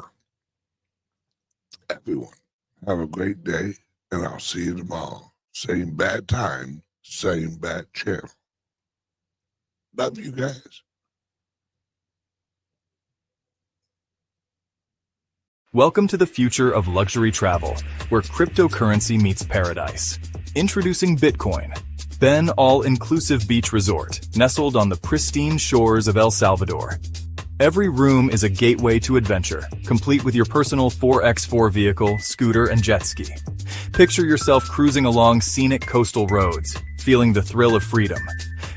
Everyone, have a great day, and I'll see you tomorrow. Same bad time, same bad channel. Love you guys. Welcome to the future of luxury travel, where cryptocurrency meets paradise. Introducing Bitcoin. Ben all-inclusive beach resort, nestled on the pristine shores of El Salvador. Every room is a gateway to adventure, complete with your personal 4x4 vehicle, scooter, and jet ski. Picture yourself cruising along scenic coastal roads, feeling the thrill of freedom.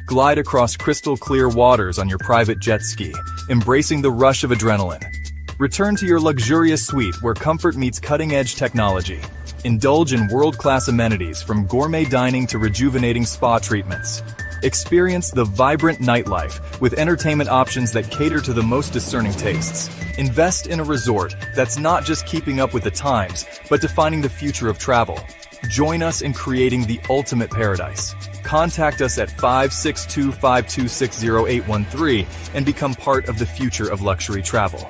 Glide across crystal clear waters on your private jet ski, embracing the rush of adrenaline. Return to your luxurious suite where comfort meets cutting-edge technology. Indulge in world-class amenities from gourmet dining to rejuvenating spa treatments. Experience the vibrant nightlife with entertainment options that cater to the most discerning tastes. Invest in a resort that's not just keeping up with the times, but defining the future of travel. Join us in creating the ultimate paradise. Contact us at 562-526-0813 and become part of the future of luxury travel.